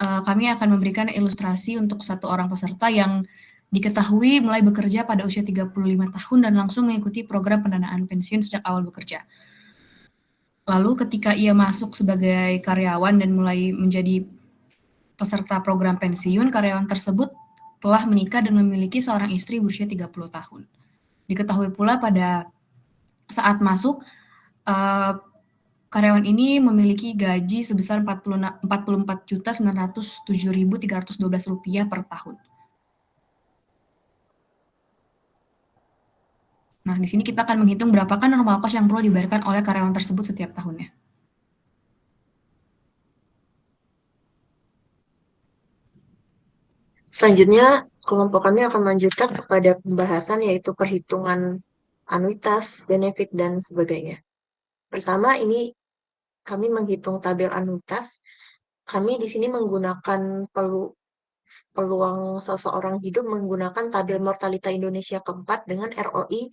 kami akan memberikan ilustrasi untuk satu orang peserta yang diketahui mulai bekerja pada usia 35 tahun dan langsung mengikuti program pendanaan pensiun sejak awal bekerja. Lalu ketika ia masuk sebagai karyawan dan mulai menjadi peserta program pensiun, karyawan tersebut telah menikah dan memiliki seorang istri berusia 30 tahun. Diketahui pula pada saat masuk, karyawan ini memiliki gaji sebesar Rp44.907.312 per tahun. Nah, di sini kita akan menghitung berapakah normal cost yang perlu dibayarkan oleh karyawan tersebut setiap tahunnya. Selanjutnya, kelompok kami akan melanjutkan kepada pembahasan yaitu perhitungan anuitas, benefit, dan sebagainya. Pertama, ini kami menghitung tabel anuitas. Kami di sini menggunakan peluang seseorang hidup menggunakan tabel mortalita Indonesia keempat dengan ROI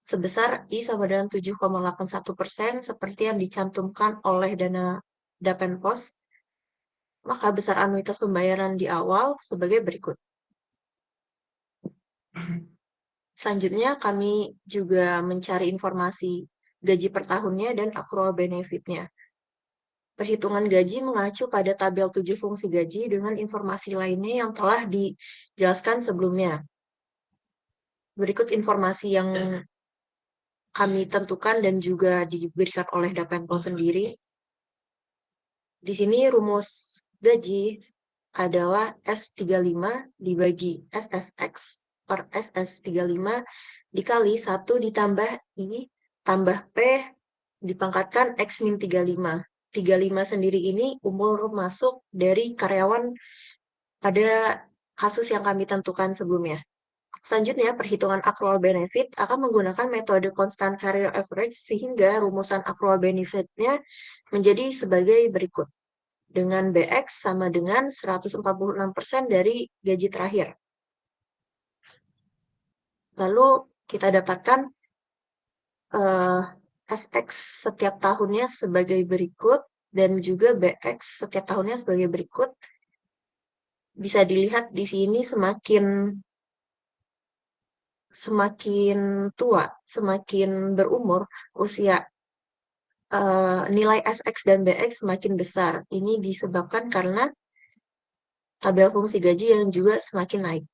sebesar I sama dengan 7,81% seperti yang dicantumkan oleh dana Dapenpos maka besar anuitas pembayaran di awal sebagai berikut. Selanjutnya, kami juga mencari informasi gaji per tahunnya dan accrual benefit-nya. Perhitungan gaji mengacu pada tabel 7 fungsi gaji dengan informasi lainnya yang telah dijelaskan sebelumnya. Berikut informasi yang kami tentukan dan juga diberikan oleh Dapenpo sendiri. Di sini rumus gaji adalah S35 dibagi SSX per SS35 dikali 1 ditambah I tambah P dipangkatkan X min 35. 35 sendiri ini umur masuk dari karyawan pada kasus yang kami tentukan sebelumnya. Selanjutnya, perhitungan accrual benefit akan menggunakan metode constant career average sehingga rumusan accrual benefit-nya menjadi sebagai berikut. Dengan BX sama dengan 146% dari gaji terakhir. Lalu kita dapatkan SX setiap tahunnya sebagai berikut dan juga BX setiap tahunnya sebagai berikut. Bisa dilihat di sini semakin tua, semakin berumur, usia nilai SX dan BX semakin besar. Ini disebabkan karena tabel fungsi gaji yang juga semakin naik.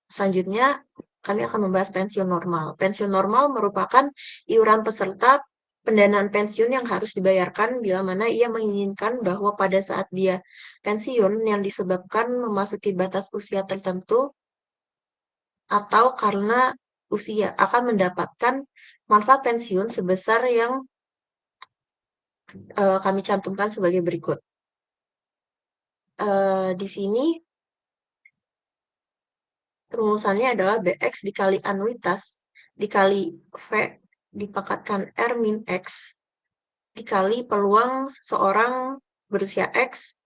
Selanjutnya, kami akan membahas pensiun normal. Pensiun normal merupakan iuran peserta pendanaan pensiun yang harus dibayarkan bila mana ia menginginkan bahwa pada saat dia pensiun yang disebabkan memasuki batas usia tertentu atau karena usia akan mendapatkan manfaat pensiun sebesar yang kami cantumkan sebagai berikut. Di sini rumusannya adalah BX dikali anuitas dikali V dipangkatkan R min X dikali peluang seseorang berusia X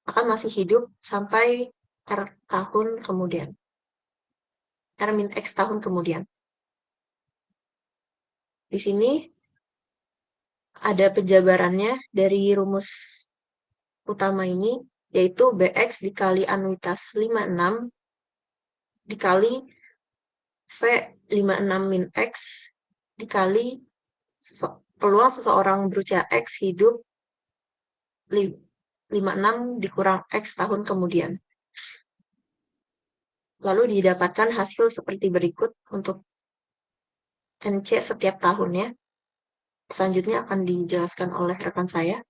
akan masih hidup sampai R tahun kemudian. R min X tahun kemudian. Di sini ada penjabarannya dari rumus utama ini, yaitu BX dikali anuitas 56 dikali V 56 min X dikali peluang seseorang berusia X hidup 56 dikurang X tahun kemudian. Lalu didapatkan hasil seperti berikut untuk NC setiap tahunnya. Selanjutnya akan dijelaskan oleh rekan saya.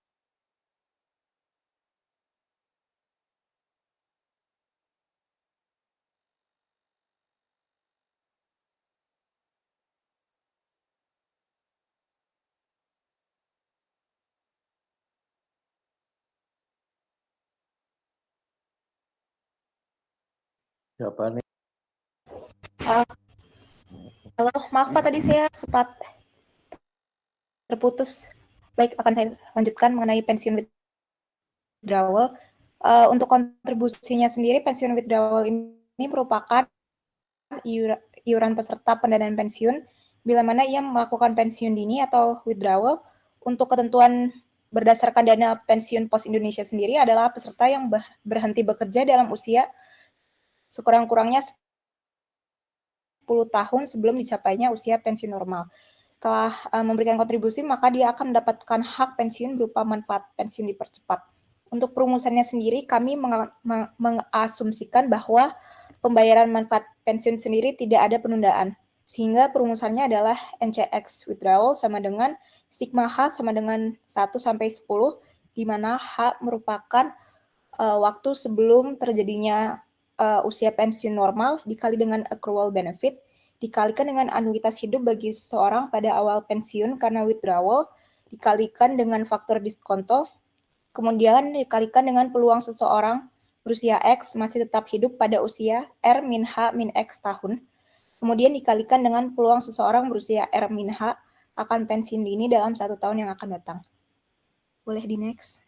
Siapa nih? Halo, maaf Pak, tadi saya sempat terputus. Baik, akan saya lanjutkan mengenai pensiun withdrawal. Untuk kontribusinya sendiri, pensiun withdrawal ini merupakan iuran peserta pendanaan pensiun bila mana ia melakukan pensiun dini atau withdrawal. Untuk ketentuan berdasarkan dana pensiun pos Indonesia sendiri adalah peserta yang berhenti bekerja dalam usia sekurang-kurangnya 10 tahun sebelum dicapainya usia pensiun normal. Setelah memberikan kontribusi, maka dia akan mendapatkan hak pensiun berupa manfaat pensiun dipercepat. Untuk perumusannya sendiri, kami mengasumsikan bahwa pembayaran manfaat pensiun sendiri tidak ada penundaan, sehingga perumusannya adalah NCX withdrawal sama dengan sigma H sama dengan 1 sampai 10, di mana H merupakan waktu sebelum terjadinya usia pensiun normal dikali dengan accrual benefit, dikalikan dengan anuitas hidup bagi seseorang pada awal pensiun karena withdrawal, dikalikan dengan faktor diskonto, kemudian dikalikan dengan peluang seseorang berusia X masih tetap hidup pada usia R min H min X tahun, kemudian dikalikan dengan peluang seseorang berusia R min H akan pensiun dini dalam 1 tahun yang akan datang. Boleh di next.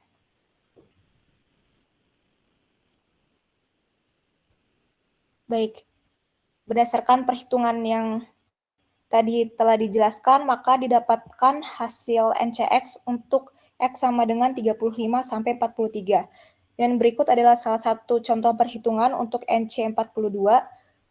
Baik, berdasarkan perhitungan yang tadi telah dijelaskan, maka didapatkan hasil NCX untuk X sama dengan 35 sampai 43. Dan berikut adalah salah satu contoh perhitungan untuk NC42,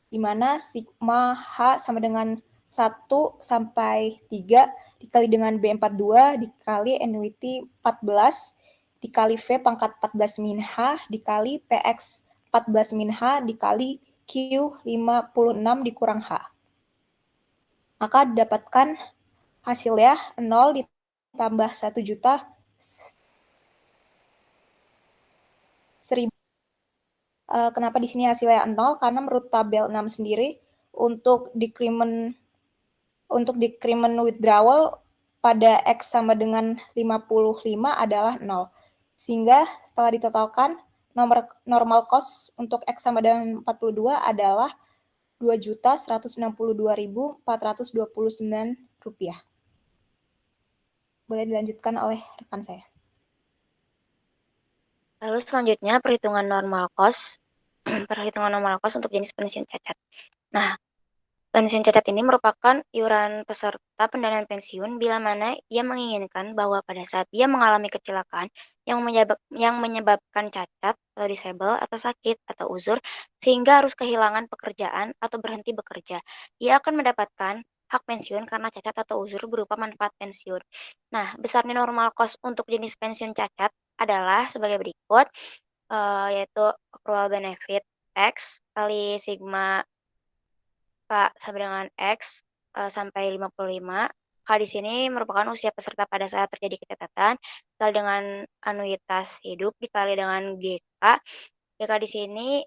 di mana sigma H sama dengan 1 sampai 3 dikali dengan B42 dikali NUT 14 dikali V pangkat 14 min H dikali PX 14 min H dikali Q 56 dikurang H. Maka didapatkan hasilnya 0 ditambah 1 juta 1000. Kenapa di sini hasilnya 0? Karena menurut tabel 6 sendiri untuk decrement withdrawal pada X sama dengan 55 adalah 0. Sehingga setelah ditotalkan normal cost untuk X sama dengan 42 adalah Rp2.162.429. Boleh dilanjutkan oleh rekan saya. Lalu selanjutnya perhitungan normal cost untuk jenis pensiun cacat. Nah, pensiun cacat ini merupakan iuran peserta pendanaan pensiun bila mana ia menginginkan bahwa pada saat ia mengalami kecelakaan yang menyebabkan cacat atau disable atau sakit atau uzur sehingga harus kehilangan pekerjaan atau berhenti bekerja, ia akan mendapatkan hak pensiun karena cacat atau uzur berupa manfaat pensiun. Nah, besarnya normal cost untuk jenis pensiun cacat adalah sebagai berikut, yaitu accrual benefit X kali sigma K sama dengan X sampai 55. K di sini merupakan usia peserta pada saat terjadi kecacatan, dikali dengan anuitas hidup, dikali dengan GK. GK di sini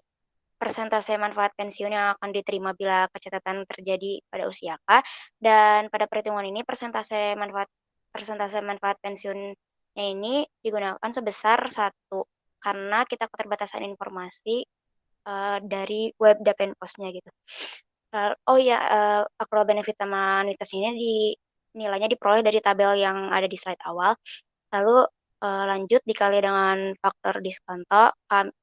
persentase manfaat pensiun yang akan diterima bila kecacatan terjadi pada usia K. Dan pada perhitungan ini persentase manfaat pensiunnya ini digunakan sebesar 1 karena kita keterbatasan informasi dari web Dapenpos-nya gitu. Accrual benefit sama anuitas ini nilainya diperoleh dari tabel yang ada di slide awal. Lalu lanjut dikali dengan faktor diskonto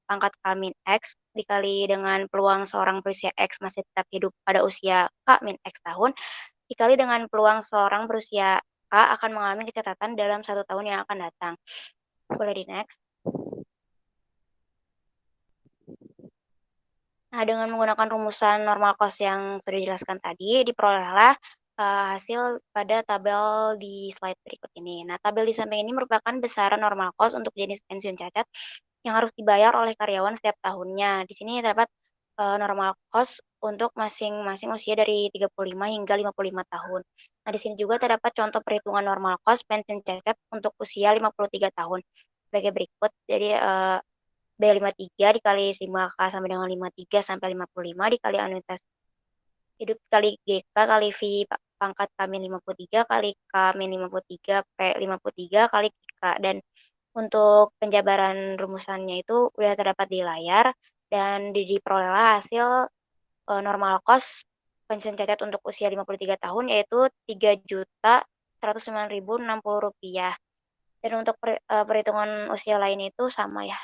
pangkat K min X dikali dengan peluang seorang berusia X masih tetap hidup pada usia K min X tahun dikali dengan peluang seorang berusia K akan mengalami kecacatan dalam 1 tahun yang akan datang. Boleh di next. Nah, dengan menggunakan rumusan normal cost yang sudah dijelaskan tadi, diperolehlah hasil pada tabel di slide berikut ini. Nah, tabel di samping ini merupakan besaran normal cost untuk jenis pensiun cacat yang harus dibayar oleh karyawan setiap tahunnya. Di sini terdapat normal cost untuk masing-masing usia dari 35 hingga 55 tahun. Nah, di sini juga terdapat contoh perhitungan normal cost pensiun cacat untuk usia 53 tahun. Sebagai berikut, jadi B53 dikali sigma K sama dengan 53 sampai 55 dikali anuitas hidup kali GK kali V pangkat K min 53 kali K min 53 P 53 kali GK. Dan untuk penjabaran rumusannya itu sudah terdapat di layar dan diperolehlah hasil normal cost pensiun cacat untuk usia 53 tahun yaitu Rp3.109.060. Dan untuk perhitungan usia lain itu sama ya.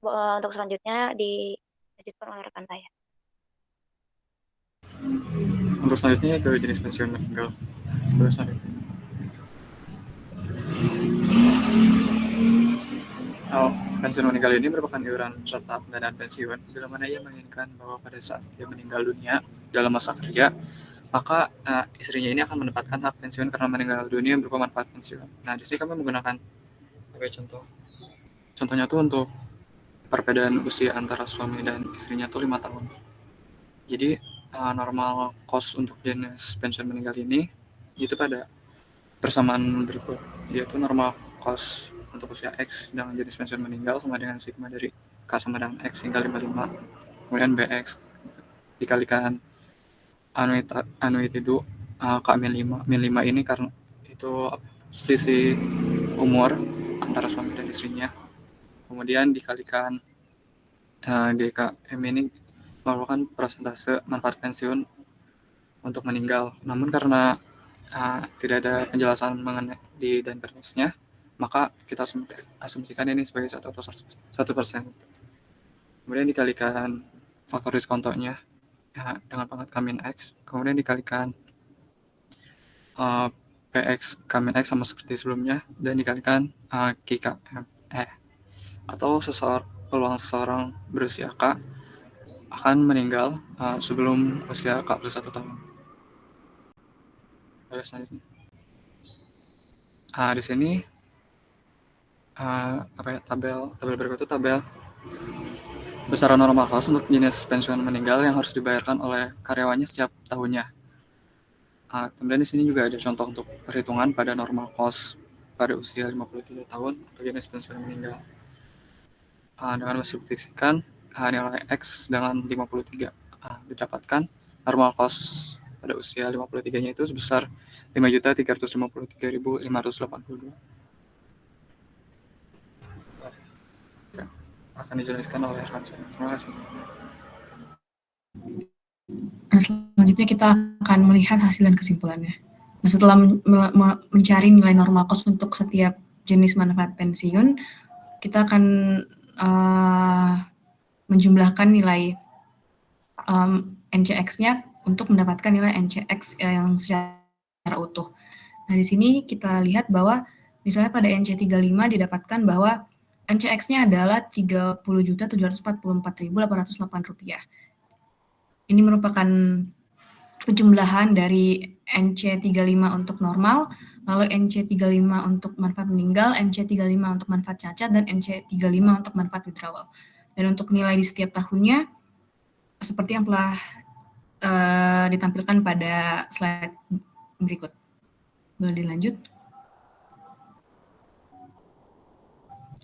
Untuk selanjutnya dilanjutkan oleh rekan saya. Untuk selanjutnya itu jenis pensiun meninggal. Pensiun meninggal ini merupakan iuran serta pendanaan pensiun bila mana ia menginginkan bahwa pada saat dia meninggal dunia dalam masa kerja, maka istrinya ini akan mendapatkan hak pensiun karena meninggal dunia berupa manfaat pensiun. Nah, di sini kami menggunakan contoh. Contohnya tuh untuk perbedaan usia antara suami dan istrinya tuh 5 tahun. Jadi normal cost untuk jenis pensiun meninggal ini itu pada persamaan berikut, yaitu normal cost untuk usia X dengan jenis pensiun meninggal sama dengan sigma dari K sama dengan X hingga 55. Kemudian BX dikalikan anuit itu K min 5 ini karena itu selisih umur antara suami dan istrinya. Kemudian dikalikan GKM ini merupakan persentase manfaat pensiun untuk meninggal. Namun karena tidak ada penjelasan mengenai di Dapenpos-nya, maka kita asumsikan ini sebagai 1%. Kemudian dikalikan faktor diskontonya dengan pangkat K min X, kemudian dikalikan PX K min X sama seperti sebelumnya, dan dikalikan GKM. atau peluang seseorang berusia K akan meninggal sebelum usia K plus 1 tahun. Lalu selanjutnya. Di sini tabel berikut itu tabel besaran normal cost untuk jenis pensiun meninggal yang harus dibayarkan oleh karyawannya setiap tahunnya. Kemudian di sini juga ada contoh untuk perhitungan pada normal cost pada usia 53 tahun untuk jenis pensiun meninggal. Dengan mensubstitusikan nilai X dengan 53 didapatkan normal cost pada usia 53-nya itu sebesar 5.353.582. Akan dijelaskan oleh Hansen. Terima kasih. Nah, selanjutnya kita akan melihat hasil dan kesimpulannya. Nah, setelah mencari nilai normal cost untuk setiap jenis manfaat pensiun, kita akan menjumlahkan nilai NCX-nya untuk mendapatkan nilai NCX yang secara utuh. Nah, di sini kita lihat bahwa misalnya pada NC35 didapatkan bahwa NCX-nya adalah Rp30.744.808. Ini merupakan penjumlahan dari NC35 untuk normal, lalu NC35 untuk manfaat meninggal, NC35 untuk manfaat cacat, dan NC35 untuk manfaat withdrawal. Dan untuk nilai di setiap tahunnya, seperti yang telah ditampilkan pada slide berikut. Boleh dilanjut?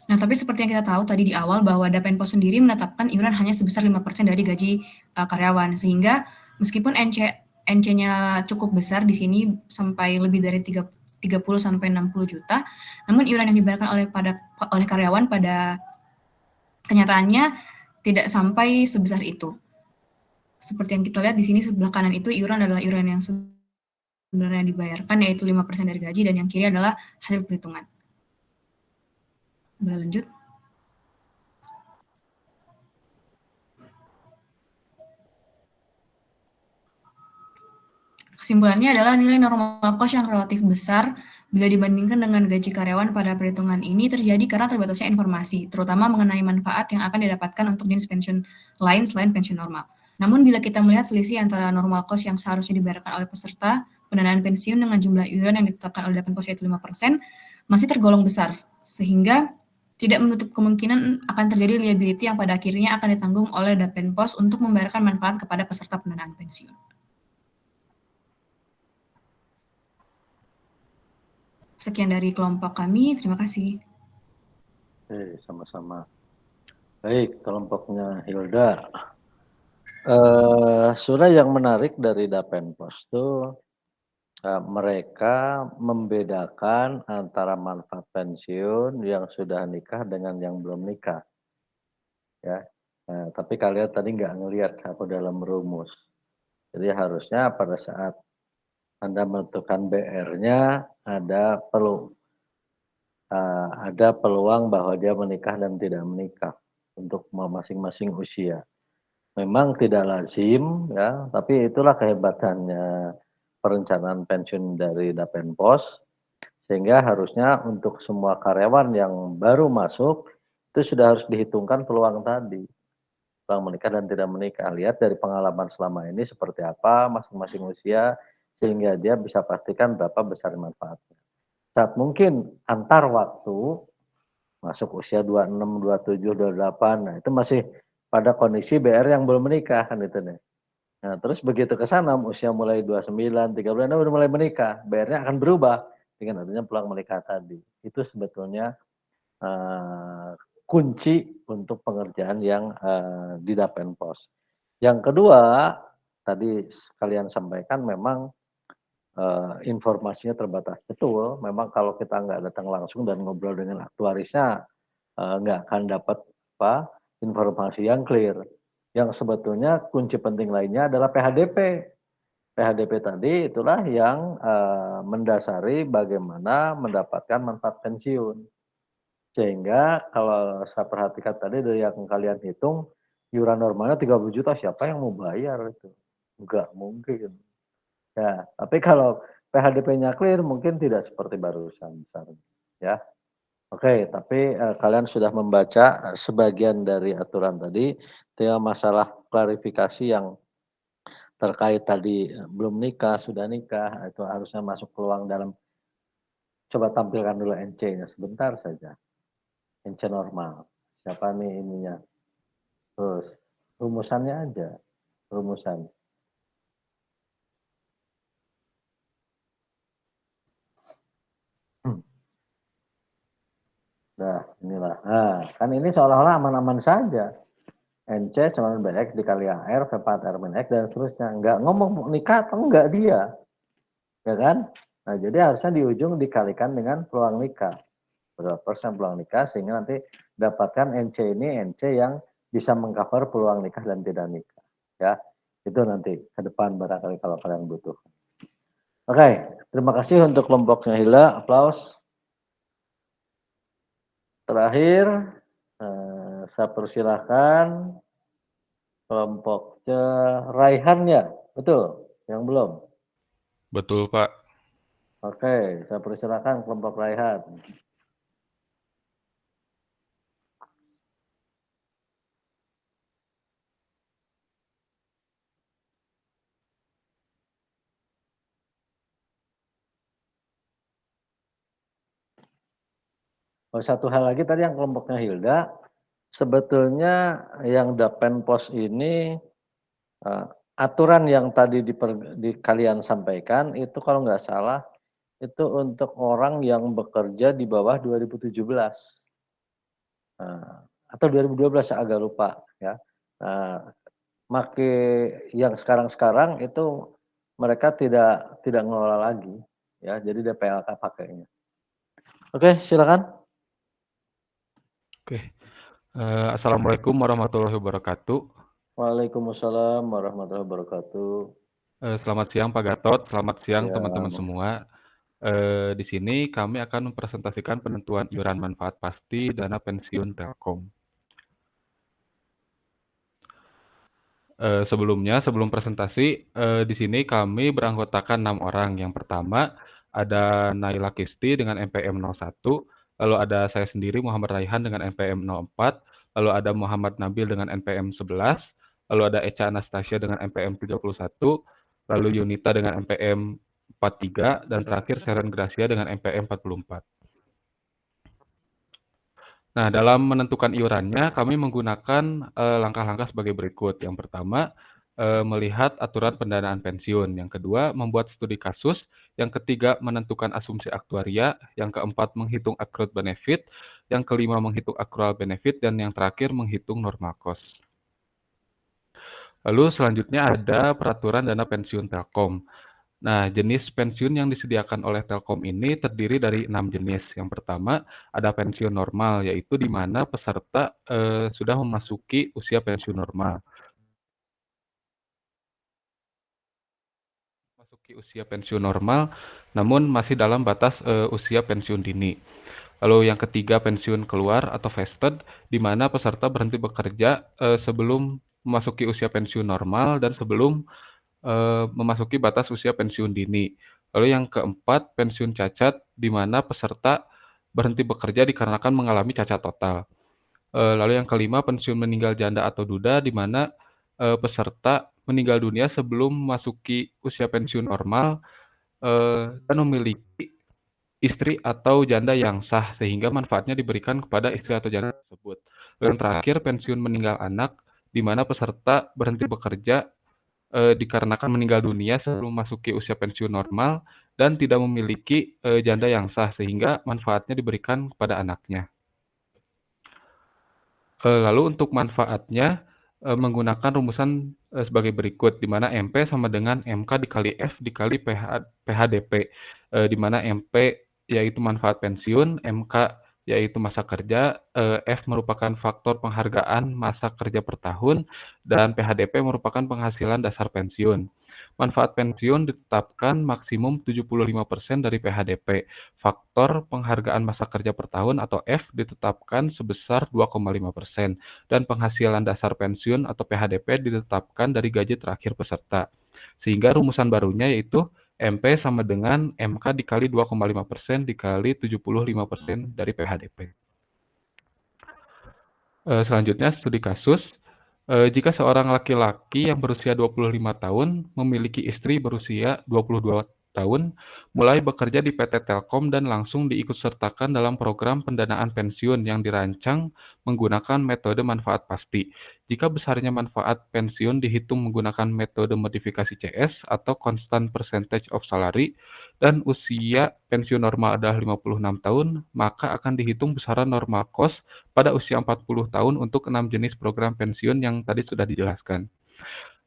Nah, tapi seperti yang kita tahu tadi di awal bahwa Dapenpos sendiri menetapkan iuran hanya sebesar 5% dari gaji karyawan, sehingga meskipun NC-nya cukup besar di sini sampai lebih dari 30 sampai 60 juta, namun iuran yang dibayarkan oleh karyawan pada kenyataannya tidak sampai sebesar itu. Seperti yang kita lihat di sini sebelah kanan itu iuran adalah iuran yang sebenarnya dibayarkan, yaitu 5% dari gaji, dan yang kiri adalah hasil perhitungan. Boleh lanjut? Kesimpulannya adalah nilai normal cost yang relatif besar bila dibandingkan dengan gaji karyawan pada perhitungan ini terjadi karena terbatasnya informasi, terutama mengenai manfaat yang akan didapatkan untuk jenis pensiun lain selain pensiun normal. Namun bila kita melihat selisih antara normal cost yang seharusnya dibayarkan oleh peserta pendanaan pensiun dengan jumlah iuran yang ditetapkan oleh Dapenpos yaitu 5%, masih tergolong besar, sehingga tidak menutup kemungkinan akan terjadi liability yang pada akhirnya akan ditanggung oleh Dapenpos untuk membayarkan manfaat kepada peserta pendanaan pensiun. Sekian dari kelompok kami, terima kasih. Oke, sama-sama. Baik, kelompoknya Hilda. Sudah yang menarik dari Dapenpos itu mereka membedakan antara manfaat pensiun yang sudah nikah dengan yang belum nikah. Ya, tapi kalian tadi nggak ngelihat aku dalam rumus. Jadi harusnya pada saat Anda menentukan BR-nya ada peluang bahwa dia menikah dan tidak menikah untuk masing-masing usia. Memang tidak lazim, ya, tapi itulah kehebatannya perencanaan pensiun dari Dapenpos, sehingga harusnya untuk semua karyawan yang baru masuk itu sudah harus dihitungkan peluang tadi, peluang menikah dan tidak menikah. Lihat dari pengalaman selama ini seperti apa masing-masing usia, sehingga dia bisa pastikan berapa besar manfaatnya. Saat mungkin antar waktu masuk usia 26, 27, 28, nah itu masih pada kondisi BR yang belum menikah kan itu nih. Nah, terus begitu ke sana usia mulai 29, 30 Anda udah mulai menikah, BR-nya akan berubah dengan adanya peluang menikah tadi. Itu sebetulnya kunci untuk pengerjaan yang di Dapenpos. Yang kedua, tadi kalian sampaikan memang informasinya terbatas. Betul, memang kalau kita nggak datang langsung dan ngobrol dengan aktuarisnya, nggak akan dapat informasi yang clear. Yang sebetulnya kunci penting lainnya adalah PHDP. PHDP tadi itulah yang mendasari bagaimana mendapatkan manfaat pensiun. Sehingga kalau saya perhatikan tadi dari yang kalian hitung, iuran normalnya 30 juta, siapa yang mau bayar itu? Enggak mungkin. Ya, tapi kalau PHDP-nya clear mungkin tidak seperti barusan misalnya. Ya. Oke, tapi kalian sudah membaca sebagian dari aturan tadi, tinggal masalah klarifikasi yang terkait tadi belum nikah, sudah nikah, itu harusnya masuk peluang dalam. Coba tampilkan dulu NC-nya sebentar saja. NC normal. Siapa nih ininya? Terus rumusannya aja, rumusan. Nah, inilah. Nah, kan ini seolah-olah aman-aman saja. NC sama BX dikali AR, V4 R min X, dan seterusnya. Enggak ngomong nikah atau enggak dia. Ya kan? Nah, jadi harusnya di ujung dikalikan dengan peluang nikah. Berapa persen peluang nikah, sehingga nanti dapatkan NC ini NC yang bisa mengcover peluang nikah dan tidak nikah. Ya, itu nanti ke depan barangkali kalau kalian butuh. Oke, terima kasih untuk kelompoknya Hila, aplaus. Terakhir, saya persilahkan kelompoknya Raihan ya, betul? Yang belum? Betul, Pak. Oke, saya persilahkan kelompok Raihan. Oh, satu hal lagi tadi yang kelompoknya Hilda, sebetulnya yang Dapen Pos ini aturan yang tadi di kalian sampaikan itu kalau nggak salah itu untuk orang yang bekerja di bawah 2017 atau 2012 saya agak lupa ya. Make yang sekarang itu mereka tidak ngelola lagi ya, jadi DPLK pakainya. Oke, silakan. Oke. Assalamualaikum warahmatullahi wabarakatuh. Waalaikumsalam warahmatullahi wabarakatuh. Selamat siang Pak Gatot, selamat siang Ya. teman-teman semua. Di sini kami akan mempresentasikan penentuan iuran manfaat pasti dana pensiun Telkom. Sebelum presentasi, di sini kami beranggotakan 6 orang. Yang pertama ada Naila Kisti dengan NPM 01, lalu ada saya sendiri Muhammad Raihan dengan NPM 04, lalu ada Muhammad Nabil dengan NPM 11, lalu ada Echa Anastasia dengan NPM 31, lalu Yunita dengan NPM 43, dan terakhir Sharon Gracia dengan NPM 44. Nah, dalam menentukan iurannya, kami menggunakan langkah-langkah sebagai berikut. Yang pertama, melihat aturan pendanaan pensiun. Yang kedua, membuat studi kasus. Yang ketiga, menentukan asumsi aktuaria. Yang keempat, menghitung accrued benefit. Yang kelima, menghitung accrual benefit. Dan yang terakhir, menghitung normal cost. Lalu selanjutnya ada peraturan dana pensiun Telkom. Nah, jenis pensiun yang disediakan oleh Telkom ini terdiri dari 6 jenis. Yang pertama, ada pensiun normal, yaitu di mana peserta sudah memasuki usia pensiun normal. Memasuki usia pensiun normal, namun masih dalam batas usia pensiun dini. Lalu yang ketiga, pensiun keluar atau vested, di mana peserta berhenti bekerja sebelum memasuki usia pensiun normal dan sebelum memasuki batas usia pensiun dini. Lalu yang keempat, pensiun cacat, di mana peserta berhenti bekerja dikarenakan mengalami cacat total. Lalu yang kelima, pensiun meninggal janda atau duda, di mana peserta meninggal dunia sebelum memasuki usia pensiun normal dan memiliki istri atau janda yang sah, sehingga manfaatnya diberikan kepada istri atau janda tersebut. Lalu yang terakhir, pensiun meninggal anak, di mana peserta berhenti bekerja dikarenakan meninggal dunia sebelum memasuki usia pensiun normal dan tidak memiliki janda yang sah, sehingga manfaatnya diberikan kepada anaknya. Lalu untuk manfaatnya menggunakan rumusan sebagai berikut, di mana MP sama dengan MK dikali F dikali PHDP, di mana MP yaitu manfaat pensiun, MK yaitu masa kerja, F merupakan faktor penghargaan masa kerja per tahun, dan PHDP merupakan penghasilan dasar pensiun. Manfaat pensiun ditetapkan maksimum 75% dari PHDP. Faktor penghargaan masa kerja per tahun atau F ditetapkan sebesar 2,5%, dan penghasilan dasar pensiun atau PHDP ditetapkan dari gaji terakhir peserta. Sehingga rumusan barunya yaitu MP sama dengan MK dikali 2,5% dikali 75% dari PHDP. Selanjutnya studi kasus. Jika seorang laki-laki yang berusia 25 tahun memiliki istri berusia 22 tahun, mulai bekerja di PT Telkom dan langsung diikutsertakan dalam program pendanaan pensiun yang dirancang menggunakan metode manfaat pasti. Jika besarnya manfaat pensiun dihitung menggunakan metode modifikasi CS atau Constant Percentage of Salary, dan usia pensiun normal adalah 56 tahun, maka akan dihitung besaran normal cost pada usia 40 tahun untuk 6 jenis program pensiun yang tadi sudah dijelaskan.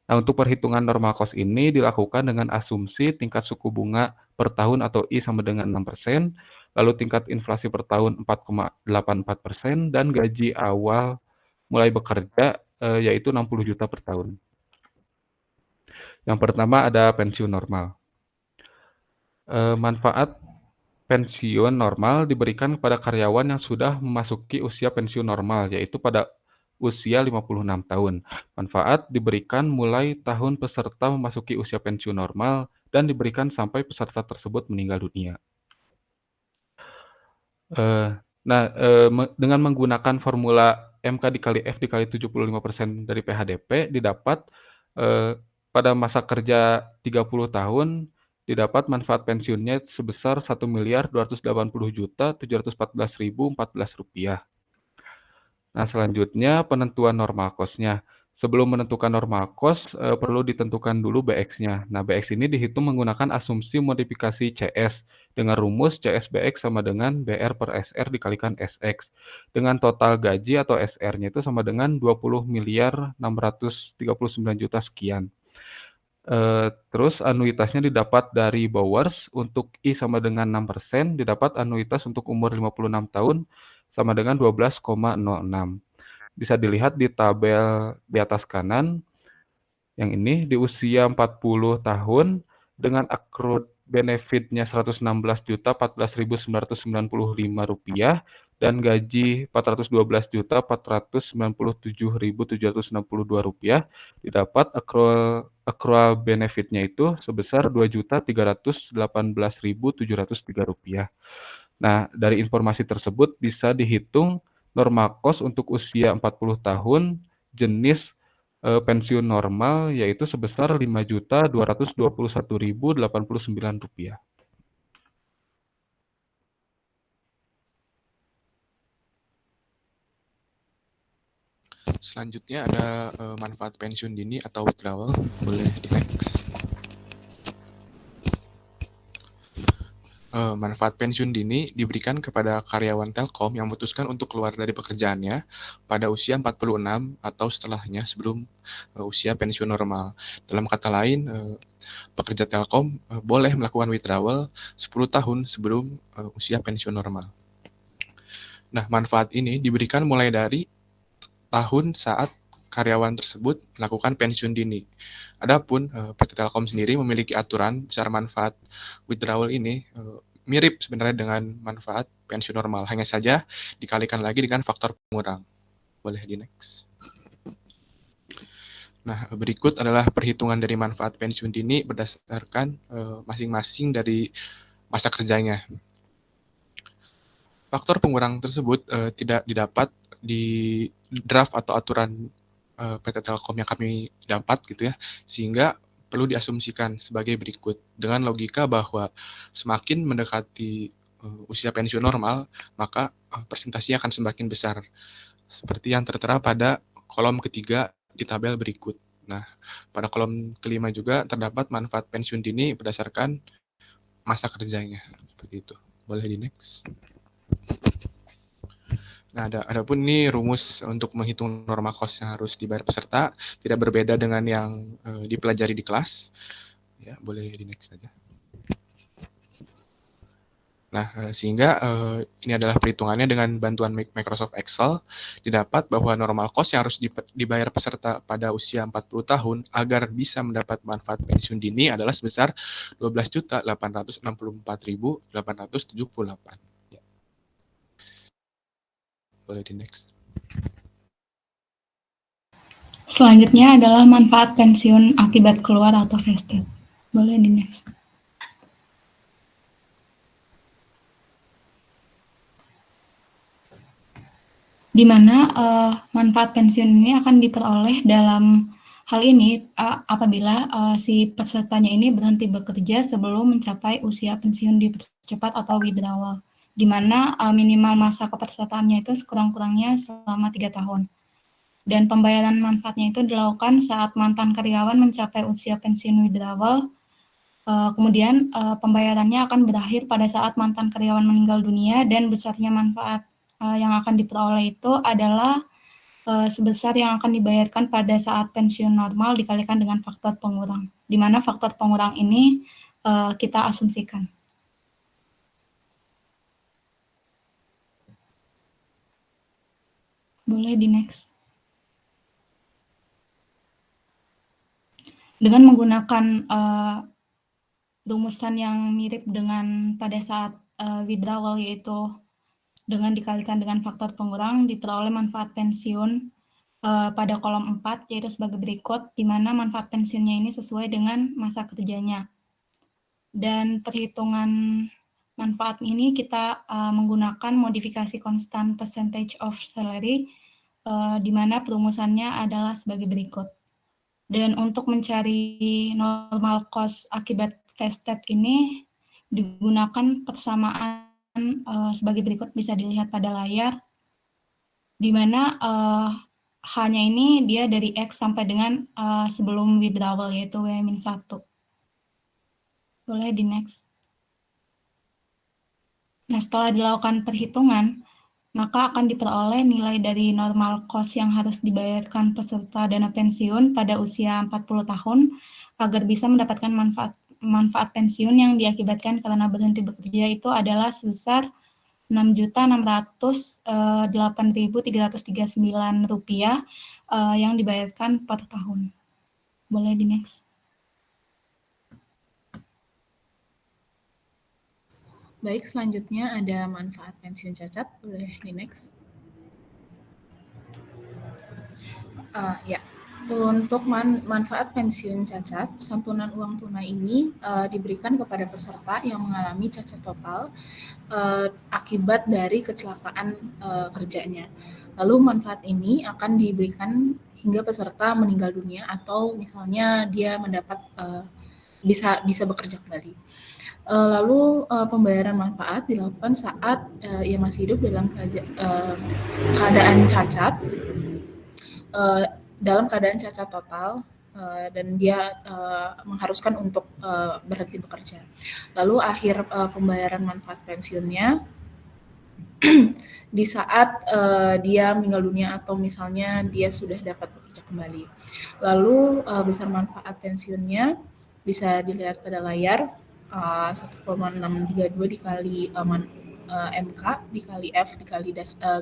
Nah, untuk perhitungan normal cost ini dilakukan dengan asumsi tingkat suku bunga per tahun atau I sama dengan 6%, lalu tingkat inflasi per tahun 4,84%, dan gaji awal mulai bekerja yaitu 60 juta per tahun. Yang pertama ada pensiun normal. Manfaat pensiun normal diberikan kepada karyawan yang sudah memasuki usia pensiun normal, yaitu pada usia 56 tahun. Manfaat diberikan mulai tahun peserta memasuki usia pensiun normal dan diberikan sampai peserta tersebut meninggal dunia. Dengan menggunakan formula MK dikali F dikali 75% dari PHDP didapat pada masa kerja 30 tahun didapat manfaat pensiunnya sebesar 1.280.714.014 rupiah. Nah, selanjutnya penentuan normal cost-nya. Sebelum menentukan normal cost, perlu ditentukan dulu BX-nya. Nah, BX ini dihitung menggunakan asumsi modifikasi CS dengan rumus CS-BX sama dengan BR per SR dikalikan SX. Dengan total gaji atau SR-nya itu sama dengan 20.639 juta sekian. Terus anuitasnya didapat dari Bowers, untuk I sama dengan 6%, didapat anuitas untuk umur 56 tahun sama dengan 12,06. Bisa dilihat di tabel di atas kanan, yang ini di usia 40 tahun dengan accrued benefitnya 116.014.995 rupiah dan gaji 412.497.762 rupiah, didapat accrual benefitnya itu sebesar 2.318.703 rupiah. Nah, dari informasi tersebut bisa dihitung normal cost untuk usia 40 tahun jenis pensiun normal yaitu sebesar 5.221.089 rupiah. Selanjutnya ada manfaat pensiun dini atau withdrawal. Boleh di next. Manfaat pensiun dini diberikan kepada karyawan Telkom yang memutuskan untuk keluar dari pekerjaannya pada usia 46 atau setelahnya sebelum usia pensiun normal. Dalam kata lain, pekerja Telkom boleh melakukan withdrawal 10 tahun sebelum usia pensiun normal. Nah, manfaat ini diberikan mulai dari tahun saat karyawan tersebut melakukan pensiun dini. Adapun PT Telkom sendiri memiliki aturan besar manfaat withdrawal ini mirip sebenarnya dengan manfaat pensiun normal, hanya saja dikalikan lagi dengan faktor pengurang. Boleh di next. Nah, berikut adalah perhitungan dari manfaat pensiun dini berdasarkan masing-masing dari masa kerjanya. Faktor pengurang tersebut tidak didapat di draft atau aturan PT Telkom yang kami dapat gitu ya, sehingga perlu diasumsikan sebagai berikut dengan logika bahwa semakin mendekati usia pensiun normal maka persentasinya akan semakin besar seperti yang tertera pada kolom ketiga di tabel berikut. Nah, pada kolom kelima juga terdapat manfaat pensiun dini berdasarkan masa kerjanya seperti itu. Boleh di next. Nah, adapun ini rumus untuk menghitung normal cost yang harus dibayar peserta, tidak berbeda dengan yang dipelajari di kelas. Ya, boleh di next saja. Nah, sehingga ini adalah perhitungannya dengan bantuan Microsoft Excel, didapat bahwa normal cost yang harus dibayar peserta pada usia 40 tahun agar bisa mendapat manfaat pensiun dini adalah sebesar 12.864.878. Boleh di next. Selanjutnya adalah manfaat pensiun akibat keluar atau vested. Boleh di next. di mana manfaat pensiun ini akan diperoleh dalam hal ini apabila si pesertanya ini berhenti bekerja sebelum mencapai usia pensiun dipercepat atau withdrawal, di mana minimal masa kepesertaannya itu sekurang-kurangnya selama 3 tahun. Dan pembayaran manfaatnya itu dilakukan saat mantan karyawan mencapai usia pensiun withdrawal. Kemudian pembayarannya akan berakhir pada saat mantan karyawan meninggal dunia, dan besarnya manfaat yang akan diperoleh itu adalah sebesar yang akan dibayarkan pada saat pensiun normal dikalikan dengan faktor pengurang, di mana faktor pengurang ini kita asumsikan. Boleh di next. Dengan menggunakan rumusan yang mirip dengan pada saat withdrawal, yaitu dengan dikalikan dengan faktor pengurang, diperoleh manfaat pensiun pada kolom 4, yaitu sebagai berikut, di mana manfaat pensiunnya ini sesuai dengan masa kerjanya. Dan perhitungan manfaat ini kita menggunakan modifikasi constant percentage of salary, di mana perumusannya adalah sebagai berikut. Dan untuk mencari normal cost akibat vested ini digunakan persamaan sebagai berikut, bisa dilihat pada layar, di mana H-nya ini dia dari X sampai dengan sebelum withdrawal, yaitu W-1. Boleh di next. Nah, setelah dilakukan perhitungan, maka akan diperoleh nilai dari normal cost yang harus dibayarkan peserta dana pensiun pada usia 40 tahun agar bisa mendapatkan manfaat pensiun yang diakibatkan karena berhenti bekerja itu adalah sebesar Rp6.608.339 yang dibayarkan per tahun. Boleh di next. Baik, selanjutnya ada manfaat pensiun cacat. Boleh di next. Ya, untuk manfaat pensiun cacat, santunan uang tunai ini diberikan kepada peserta yang mengalami cacat total akibat dari kecelakaan kerjanya. Lalu manfaat ini akan diberikan hingga peserta meninggal dunia atau misalnya dia mendapat bisa bekerja kembali. Lalu pembayaran manfaat dilakukan saat ia masih hidup dalam keadaan cacat, dalam keadaan cacat total, dan dia mengharuskan untuk berhenti bekerja. Lalu akhir pembayaran manfaat pensiunnya di saat dia meninggal dunia atau misalnya dia sudah dapat bekerja kembali. Lalu besar manfaat pensiunnya bisa dilihat pada layar, 1,632 dikali MK dikali F dikali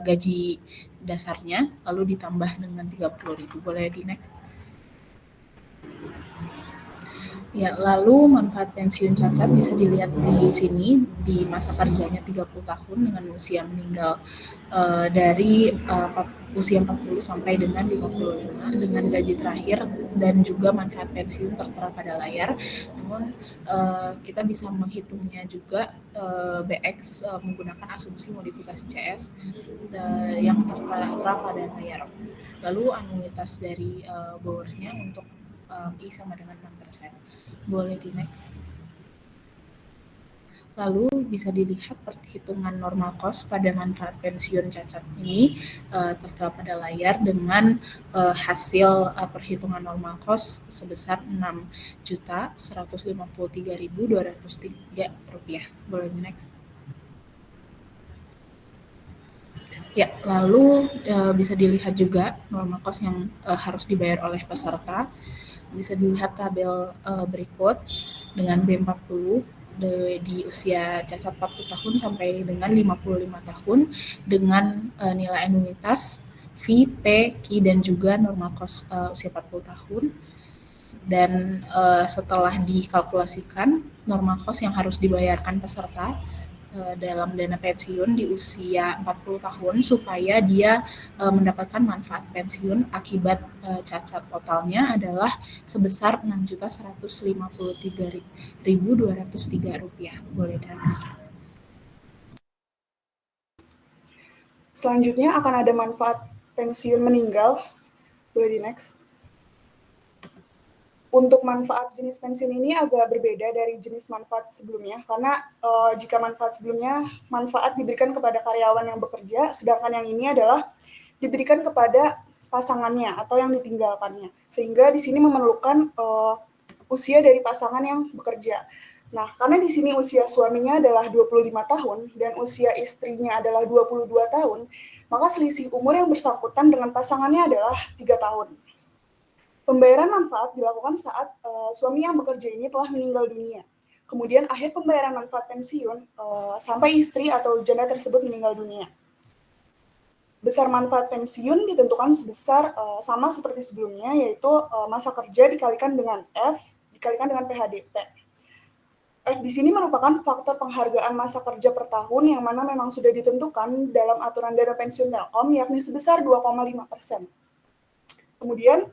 gaji dasarnya, lalu ditambah dengan 30.000. Boleh di next. Ya, lalu manfaat pensiun cacat bisa dilihat di sini, di masa kerjanya 30 tahun dengan usia meninggal dari usia 40 sampai dengan 55 dengan gaji terakhir, dan juga manfaat pensiun tertera pada layar. Namun kita bisa menghitungnya juga BX menggunakan asumsi modifikasi CS yang tertera pada layar. Lalu anuitas dari borrowersnya untuk I sama dengan 6%. Boleh di next. Lalu bisa dilihat perhitungan normal cost pada manfaat pensiun cacat ini tertera pada layar dengan hasil perhitungan normal cost sebesar Rp6.153.203. Boleh di next. Ya, lalu bisa dilihat juga normal cost yang harus dibayar oleh peserta. Bisa dilihat tabel berikut dengan B40 di usia cacat 40 tahun sampai dengan 55 tahun dengan nilai anuitas, fee, P, Q, dan juga normal cost usia 40 tahun. Dan setelah dikalkulasikan normal cost yang harus dibayarkan peserta dalam dana pensiun di usia 40 tahun supaya dia mendapatkan manfaat pensiun akibat cacat totalnya adalah sebesar Rp6.153.203. Boleh next. Selanjutnya akan ada manfaat pensiun meninggal. Boleh di next. Untuk manfaat jenis pensiun ini agak berbeda dari jenis manfaat sebelumnya, karena jika manfaat sebelumnya manfaat diberikan kepada karyawan yang bekerja, sedangkan yang ini adalah diberikan kepada pasangannya atau yang ditinggalkannya. Sehingga di sini memerlukan usia dari pasangan yang bekerja. Nah, karena di sini usia suaminya adalah 25 tahun dan usia istrinya adalah 22 tahun, maka selisih umur yang bersangkutan dengan pasangannya adalah 3 tahun. Pembayaran manfaat dilakukan saat suami yang bekerja ini telah meninggal dunia. Kemudian akhir pembayaran manfaat pensiun sampai istri atau janda tersebut meninggal dunia. Besar manfaat pensiun ditentukan sebesar sama seperti sebelumnya, yaitu masa kerja dikalikan dengan F, dikalikan dengan PHDP. F di sini merupakan faktor penghargaan masa kerja per tahun yang mana memang sudah ditentukan dalam aturan dana pensiun Telkom, yakni sebesar 2,5%. Kemudian,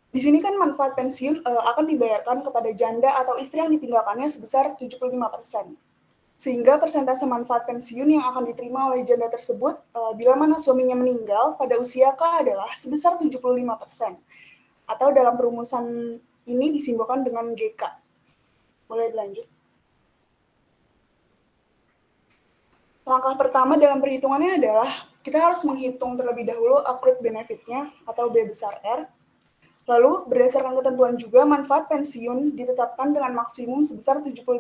di sini kan manfaat pensiun akan dibayarkan kepada janda atau istri yang ditinggalkannya sebesar 75%. Sehingga persentase manfaat pensiun yang akan diterima oleh janda tersebut bila mana suaminya meninggal pada usia K adalah sebesar 75%. Atau dalam perumusan ini disimbolkan dengan GK. Boleh dilanjut. Langkah pertama dalam perhitungannya adalah kita harus menghitung terlebih dahulu accrued benefit-nya atau B besar R. Lalu, berdasarkan ketentuan juga, manfaat pensiun ditetapkan dengan maksimum sebesar 75%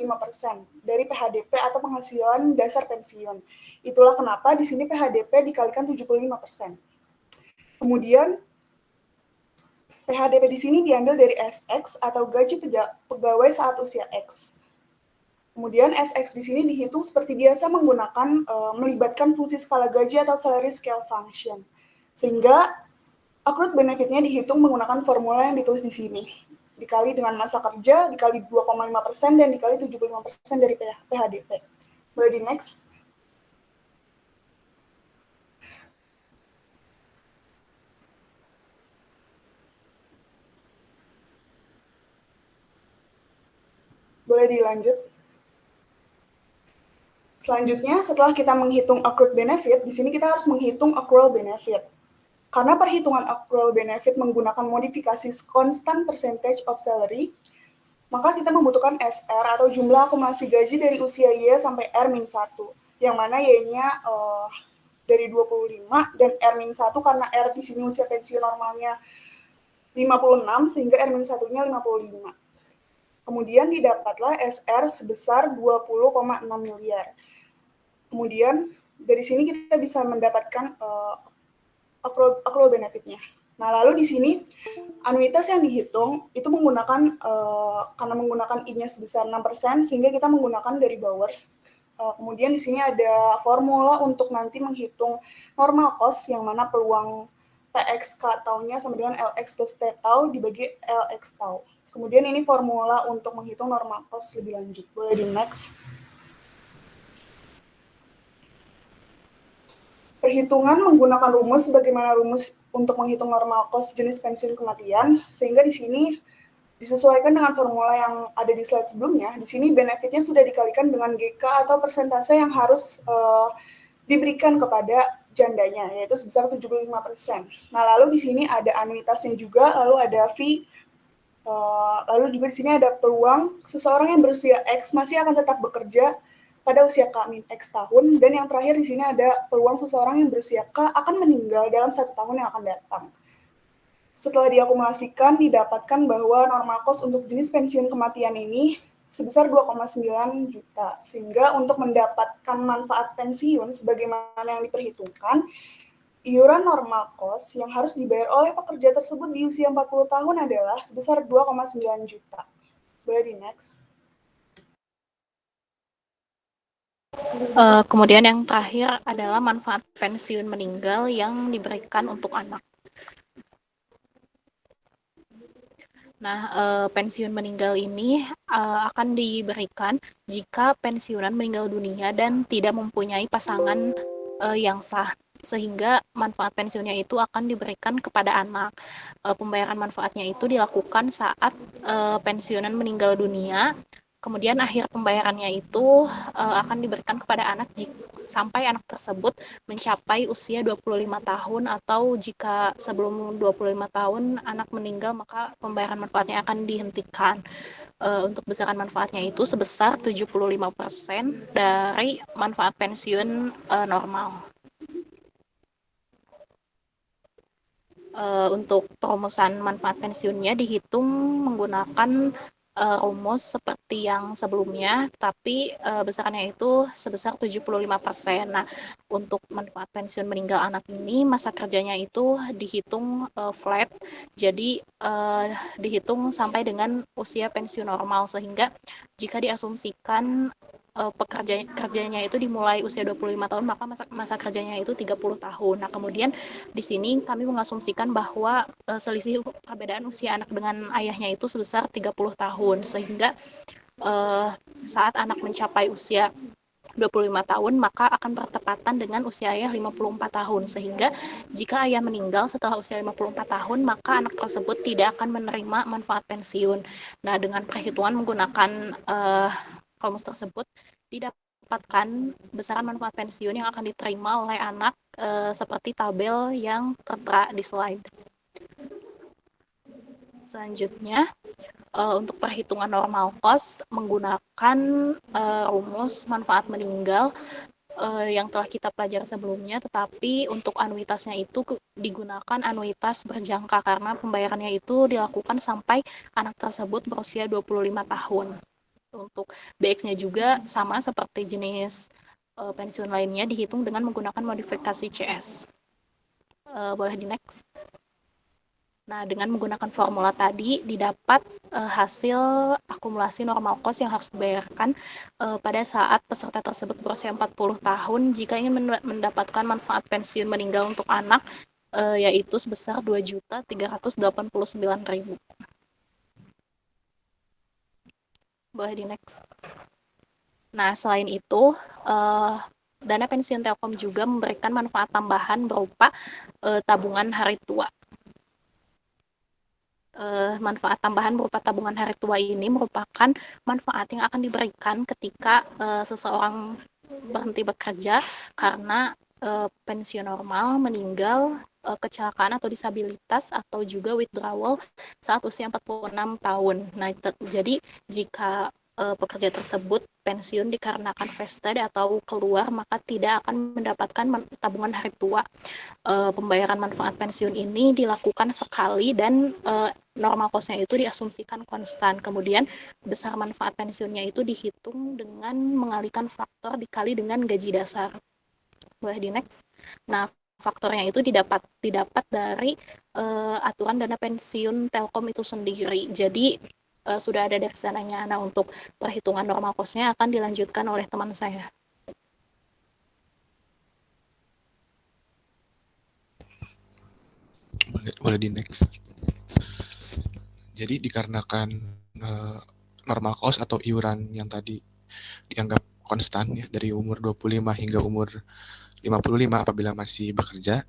dari PHDP atau penghasilan dasar pensiun. Itulah kenapa di sini PHDP dikalikan 75%. Kemudian, PHDP di sini diambil dari SX atau gaji pegawai saat usia X. Kemudian SX di sini dihitung seperti biasa menggunakan melibatkan fungsi skala gaji atau salary scale function. Sehingga accrued benefit-nya dihitung menggunakan formula yang ditulis di sini. Dikali dengan masa kerja, dikali 2,5% dan dikali 75% dari PHDP. Boleh di next. Boleh dilanjut. Selanjutnya, setelah kita menghitung accrued benefit, di sini kita harus menghitung accrual benefit. Karena perhitungan accrual benefit menggunakan modifikasi constant percentage of salary, maka kita membutuhkan SR atau jumlah akumulasi gaji dari usia Y sampai R-1, yang mana Y-nya dari 25 dan R-1 karena R di sini usia pensiun normalnya 56, sehingga R-1-nya 55. Kemudian didapatlah SR sebesar 20,6 miliar. Kemudian dari sini kita bisa mendapatkan accrual benefit-nya. Nah, lalu di sini anuitas yang dihitung itu menggunakan karena menggunakan I-nya sebesar 6% sehingga kita menggunakan dari Bowers. Kemudian di sini ada formula untuk nanti menghitung normal cost yang mana peluang PXK tau-nya sama dengan LX plus T tau dibagi LX tau. Kemudian ini formula untuk menghitung normal cost lebih lanjut. Boleh di next. Perhitungan menggunakan rumus bagaimana rumus untuk menghitung normal cost jenis pensiun kematian, sehingga di sini disesuaikan dengan formula yang ada di slide sebelumnya. Di sini benefitnya sudah dikalikan dengan GK atau persentase yang harus diberikan kepada jandanya, yaitu sebesar 75%. Nah, lalu di sini ada anuitasnya juga, lalu ada fee, lalu juga di sini ada peluang seseorang yang berusia X masih akan tetap bekerja pada usia K-X tahun, dan yang terakhir di sini ada peluang seseorang yang berusia K akan meninggal dalam 1 tahun yang akan datang. Setelah diakumulasikan, didapatkan bahwa normal cost untuk jenis pensiun kematian ini sebesar 2,9 juta. Sehingga untuk mendapatkan manfaat pensiun sebagaimana yang diperhitungkan, iuran normal cost yang harus dibayar oleh pekerja tersebut di usia 40 tahun adalah sebesar 2,9 juta. Boleh di next. Kemudian yang terakhir adalah manfaat pensiun meninggal yang diberikan untuk anak. Nah, pensiun meninggal ini akan diberikan jika pensiunan meninggal dunia dan tidak mempunyai pasangan yang sah, sehingga manfaat pensiunnya itu akan diberikan kepada anak. Pembayaran manfaatnya itu dilakukan saat pensiunan meninggal dunia. Kemudian akhir pembayarannya itu akan diberikan kepada anak sampai anak tersebut mencapai usia 25 tahun, atau jika sebelum 25 tahun anak meninggal maka pembayaran manfaatnya akan dihentikan. Untuk besaran manfaatnya itu sebesar 75% dari manfaat pensiun normal. Untuk perumusan manfaat pensiunnya dihitung menggunakan rumus seperti yang sebelumnya, tapi besarannya itu sebesar 75%. Nah, untuk manfaat pensiun meninggal anak ini, masa kerjanya itu dihitung flat, jadi dihitung sampai dengan usia pensiun normal, sehingga jika diasumsikan kerjanya itu dimulai usia 25 tahun, maka masa kerjanya itu 30 tahun. Nah, kemudian di sini kami mengasumsikan bahwa selisih perbedaan usia anak dengan ayahnya itu sebesar 30 tahun, sehingga saat anak mencapai usia 25 tahun, maka akan bertepatan dengan usia ayah 54 tahun, sehingga jika ayah meninggal setelah usia 54 tahun, maka anak tersebut tidak akan menerima manfaat pensiun. Nah, dengan perhitungan menggunakan rumus tersebut, didapatkan besaran manfaat pensiun yang akan diterima oleh anak seperti tabel yang tertera di slide. Selanjutnya, untuk perhitungan normal cost menggunakan rumus manfaat meninggal yang telah kita pelajari sebelumnya, tetapi untuk anuitasnya itu digunakan anuitas berjangka karena pembayarannya itu dilakukan sampai anak tersebut berusia 25 tahun. Untuk BX-nya juga sama seperti jenis pensiun lainnya, dihitung dengan menggunakan modifikasi CS. Boleh di next. Nah, dengan menggunakan formula tadi didapat hasil akumulasi normal cost yang harus dibayarkan pada saat peserta tersebut berusia 40 tahun jika ingin mendapatkan manfaat pensiun meninggal untuk anak, yaitu sebesar 2.389.000. Boleh di next. Nah, selain itu, dana pensiun Telkom juga memberikan manfaat tambahan berupa tabungan hari tua. Manfaat tambahan berupa tabungan hari tua ini merupakan manfaat yang akan diberikan ketika seseorang berhenti bekerja karena pensiun normal, meninggal, kecelakaan atau disabilitas, atau juga withdrawal saat usia 46 tahun. Nah, jadi jika pekerja tersebut pensiun dikarenakan vested atau keluar, maka tidak akan mendapatkan tabungan hari tua. Pembayaran manfaat pensiun ini dilakukan sekali dan normal cost-nya itu diasumsikan konstan. Kemudian besar manfaat pensiunnya itu dihitung dengan mengalihkan faktor dikali dengan gaji dasar. Boleh di next. Nah, faktornya itu didapat dari aturan dana pensiun Telkom itu sendiri. Jadi sudah ada dari sananya. Nah, untuk perhitungan normal cost-nya akan dilanjutkan oleh teman saya. Boleh di next. Jadi dikarenakan normal cost atau iuran yang tadi dianggap konstan ya dari umur 25 hingga umur 55 apabila masih bekerja,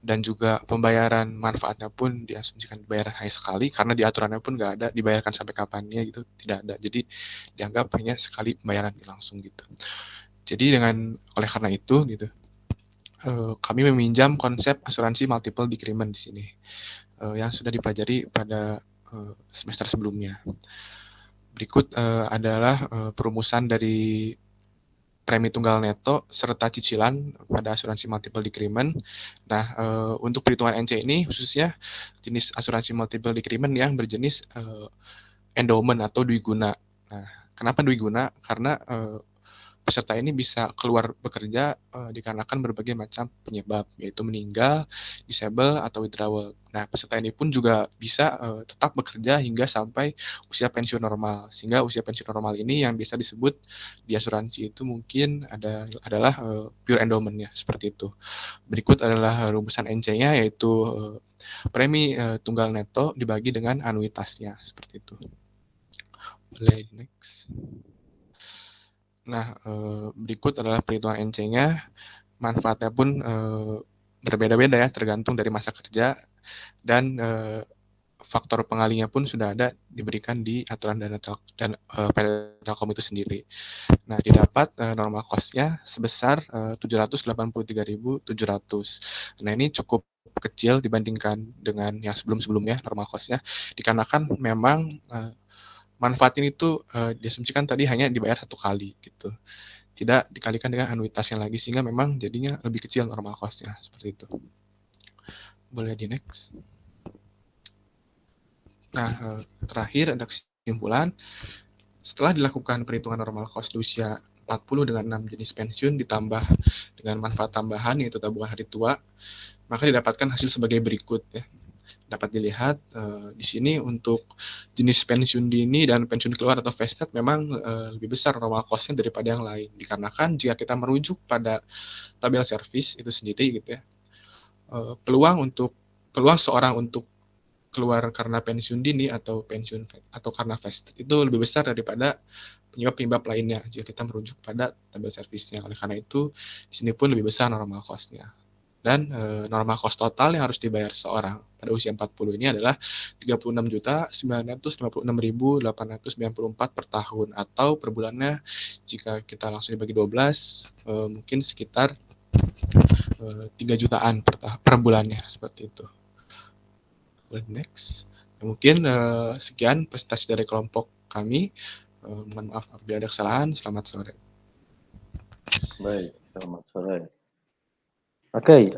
dan juga pembayaran manfaatnya pun diasumsikan dibayar hanya sekali karena di aturannya pun nggak ada dibayarkan sampai kapannya gitu, tidak ada. Jadi dianggap hanya sekali pembayaran langsung gitu. Jadi oleh karena itu gitu, kami meminjam konsep asuransi multiple decrement di sini yang sudah dipelajari pada semester sebelumnya. Berikut adalah perumusan dari premi tunggal neto serta cicilan pada asuransi multiple decrement. Nah, untuk perhitungan NC ini khususnya jenis asuransi multiple decrement yang berjenis endowment atau dwiguna. Nah, kenapa dwiguna? Karena peserta ini bisa keluar bekerja dikarenakan berbagai macam penyebab, yaitu meninggal, disable, atau withdrawal. Nah, peserta ini pun juga bisa tetap bekerja hingga sampai usia pensiun normal. Sehingga usia pensiun normal ini yang biasa disebut di asuransi itu mungkin adalah pure endowment-nya, seperti itu. Berikut adalah rumusan NC-nya, yaitu premi tunggal neto dibagi dengan anuitasnya, seperti itu. Boleh next. Nah, berikut adalah perhitungan NC-nya. Manfaatnya pun berbeda-beda ya, tergantung dari masa kerja dan faktor pengalinya pun sudah ada diberikan di aturan dana PT Telkom itu sendiri. Nah, didapat normal cost-nya sebesar 783.700. Nah, ini cukup kecil dibandingkan dengan yang sebelum-sebelumnya normal cost-nya, dikarenakan memang manfaat ini tuh diasumsikan tadi hanya dibayar 1 kali gitu. Tidak dikalikan dengan anuitasnya lagi, sehingga memang jadinya lebih kecil normal cost-nya, seperti itu. Boleh di next. Nah, terakhir ada kesimpulan. Setelah dilakukan perhitungan normal cost di usia 40 dengan 6 jenis pensiun ditambah dengan manfaat tambahan yaitu tabungan hari tua, maka didapatkan hasil sebagai berikut ya. Dapat dilihat di sini untuk jenis pensiun dini dan pensiun keluar atau vested memang lebih besar normal cost-nya daripada yang lain. Dikarenakan jika kita merujuk pada tabel servis itu sendiri gitu ya, peluang seorang untuk keluar karena pensiun dini atau karena vested itu lebih besar daripada penyebab-penyebab lainnya jika kita merujuk pada tabel servisnya. Oleh karena itu, di sini pun lebih besar normal cost-nya. Dan normal cost total yang harus dibayar seorang pada usia 40 ini adalah 36.956.894 per tahun, atau per bulannya jika kita langsung dibagi 12 mungkin sekitar 3 jutaan per bulannya, seperti itu. Next. Mungkin sekian presentasi dari kelompok kami. Mohon maaf apabila ada kesalahan. Selamat sore. Baik, selamat sore. Oke,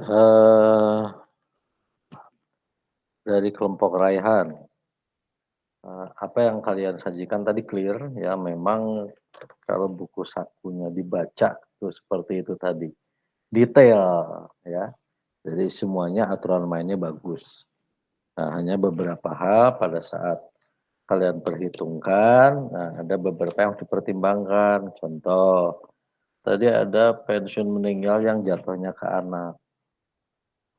dari kelompok Raihan, apa yang kalian sajikan tadi clear ya, memang kalau buku sakunya dibaca itu seperti itu tadi, detail ya, jadi semuanya aturan mainnya bagus. Nah, hanya beberapa hal pada saat kalian perhitungkan, nah ada beberapa yang dipertimbangkan. Contoh, tadi ada pensiun meninggal yang jatuhnya ke anak.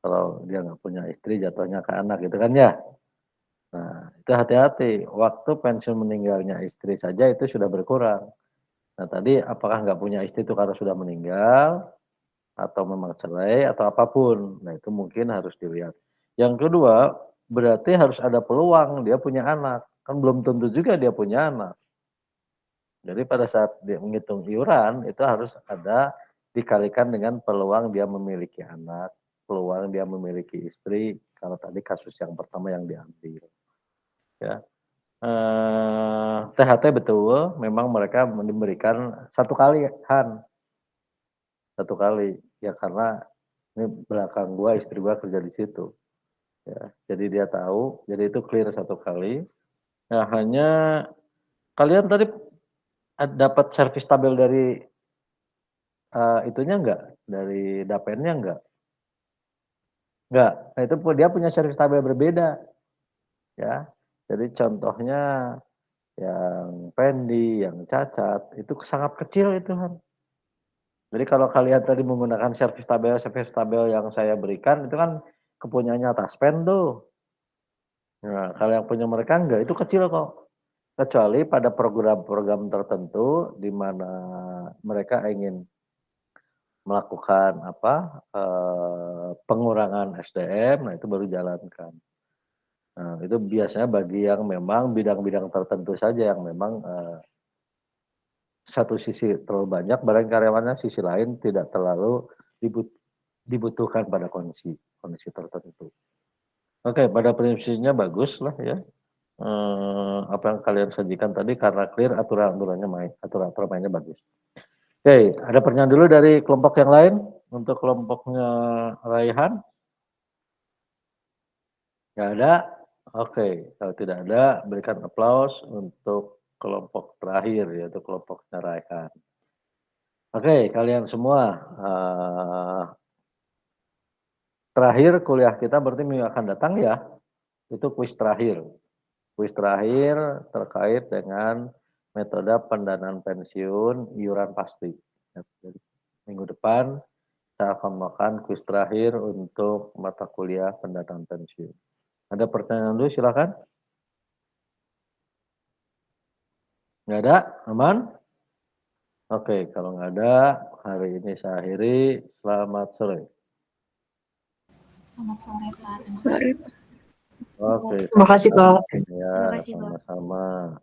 Kalau dia nggak punya istri, jatuhnya ke anak gitu kan ya. Nah, itu hati-hati. Waktu pensiun meninggalnya istri saja itu sudah berkurang. Nah, tadi apakah nggak punya istri itu karena sudah meninggal, atau memang cerai, atau apapun. Nah, itu mungkin harus dilihat. Yang kedua, berarti harus ada peluang dia punya anak. Kan belum tentu juga dia punya anak. Jadi pada saat dia menghitung iuran, itu harus ada dikalikan dengan peluang dia memiliki anak, peluang dia memiliki istri, kalau tadi kasus yang pertama yang diambil. Ya. THT betul, memang mereka memberikan 1 kali, Han. 1 kali. Ya karena ini belakang gua, istri gua kerja di situ. Ya, jadi dia tahu, jadi itu clear 1 kali. Nah, hanya kalian tadi dapat servis tabel dari itunya enggak? Dari dapennya enggak? Enggak. Nah, itu dia punya servis tabel berbeda. Ya. Jadi contohnya yang Pendi, yang Cacat, itu sangat kecil itu, Han. Jadi kalau kalian tadi menggunakan servis tabel yang saya berikan, itu kan kepunyaannya Taspen tuh. Nah, kalau yang punya mereka enggak, itu kecil kok. Kecuali pada program-program tertentu di mana mereka ingin melakukan pengurangan SDM, nah itu baru jalankan. Nah, itu biasanya bagi yang memang bidang-bidang tertentu saja yang memang satu sisi terlalu banyak barang karyawannya, sisi lain tidak terlalu dibutuhkan pada kondisi tertentu. Oke, pada prinsipnya bagus lah ya. Apa yang kalian sajikan tadi karena clear aturan mainnya bagus. Oke, ada pertanyaan dulu dari kelompok yang lain untuk kelompoknya Raihan? Nggak ada? Oke, kalau tidak ada berikan aplaus untuk kelompok terakhir yaitu kelompoknya Raihan. Oke, kalian semua terakhir kuliah kita berarti minggu akan datang ya. Itu kuis terakhir. Kuis terakhir terkait dengan metode pendanaan pensiun iuran pasti. Jadi, minggu depan saya akan melakukan kuis terakhir untuk mata kuliah pendanaan pensiun. Ada pertanyaan dulu, silakan. Nggak ada? Aman? Oke, kalau nggak ada, hari ini saya akhiri. Selamat sore. Selamat sore, Pak. Sore, Pak. Oke, Terima kasih, Pak. ya, sama-sama.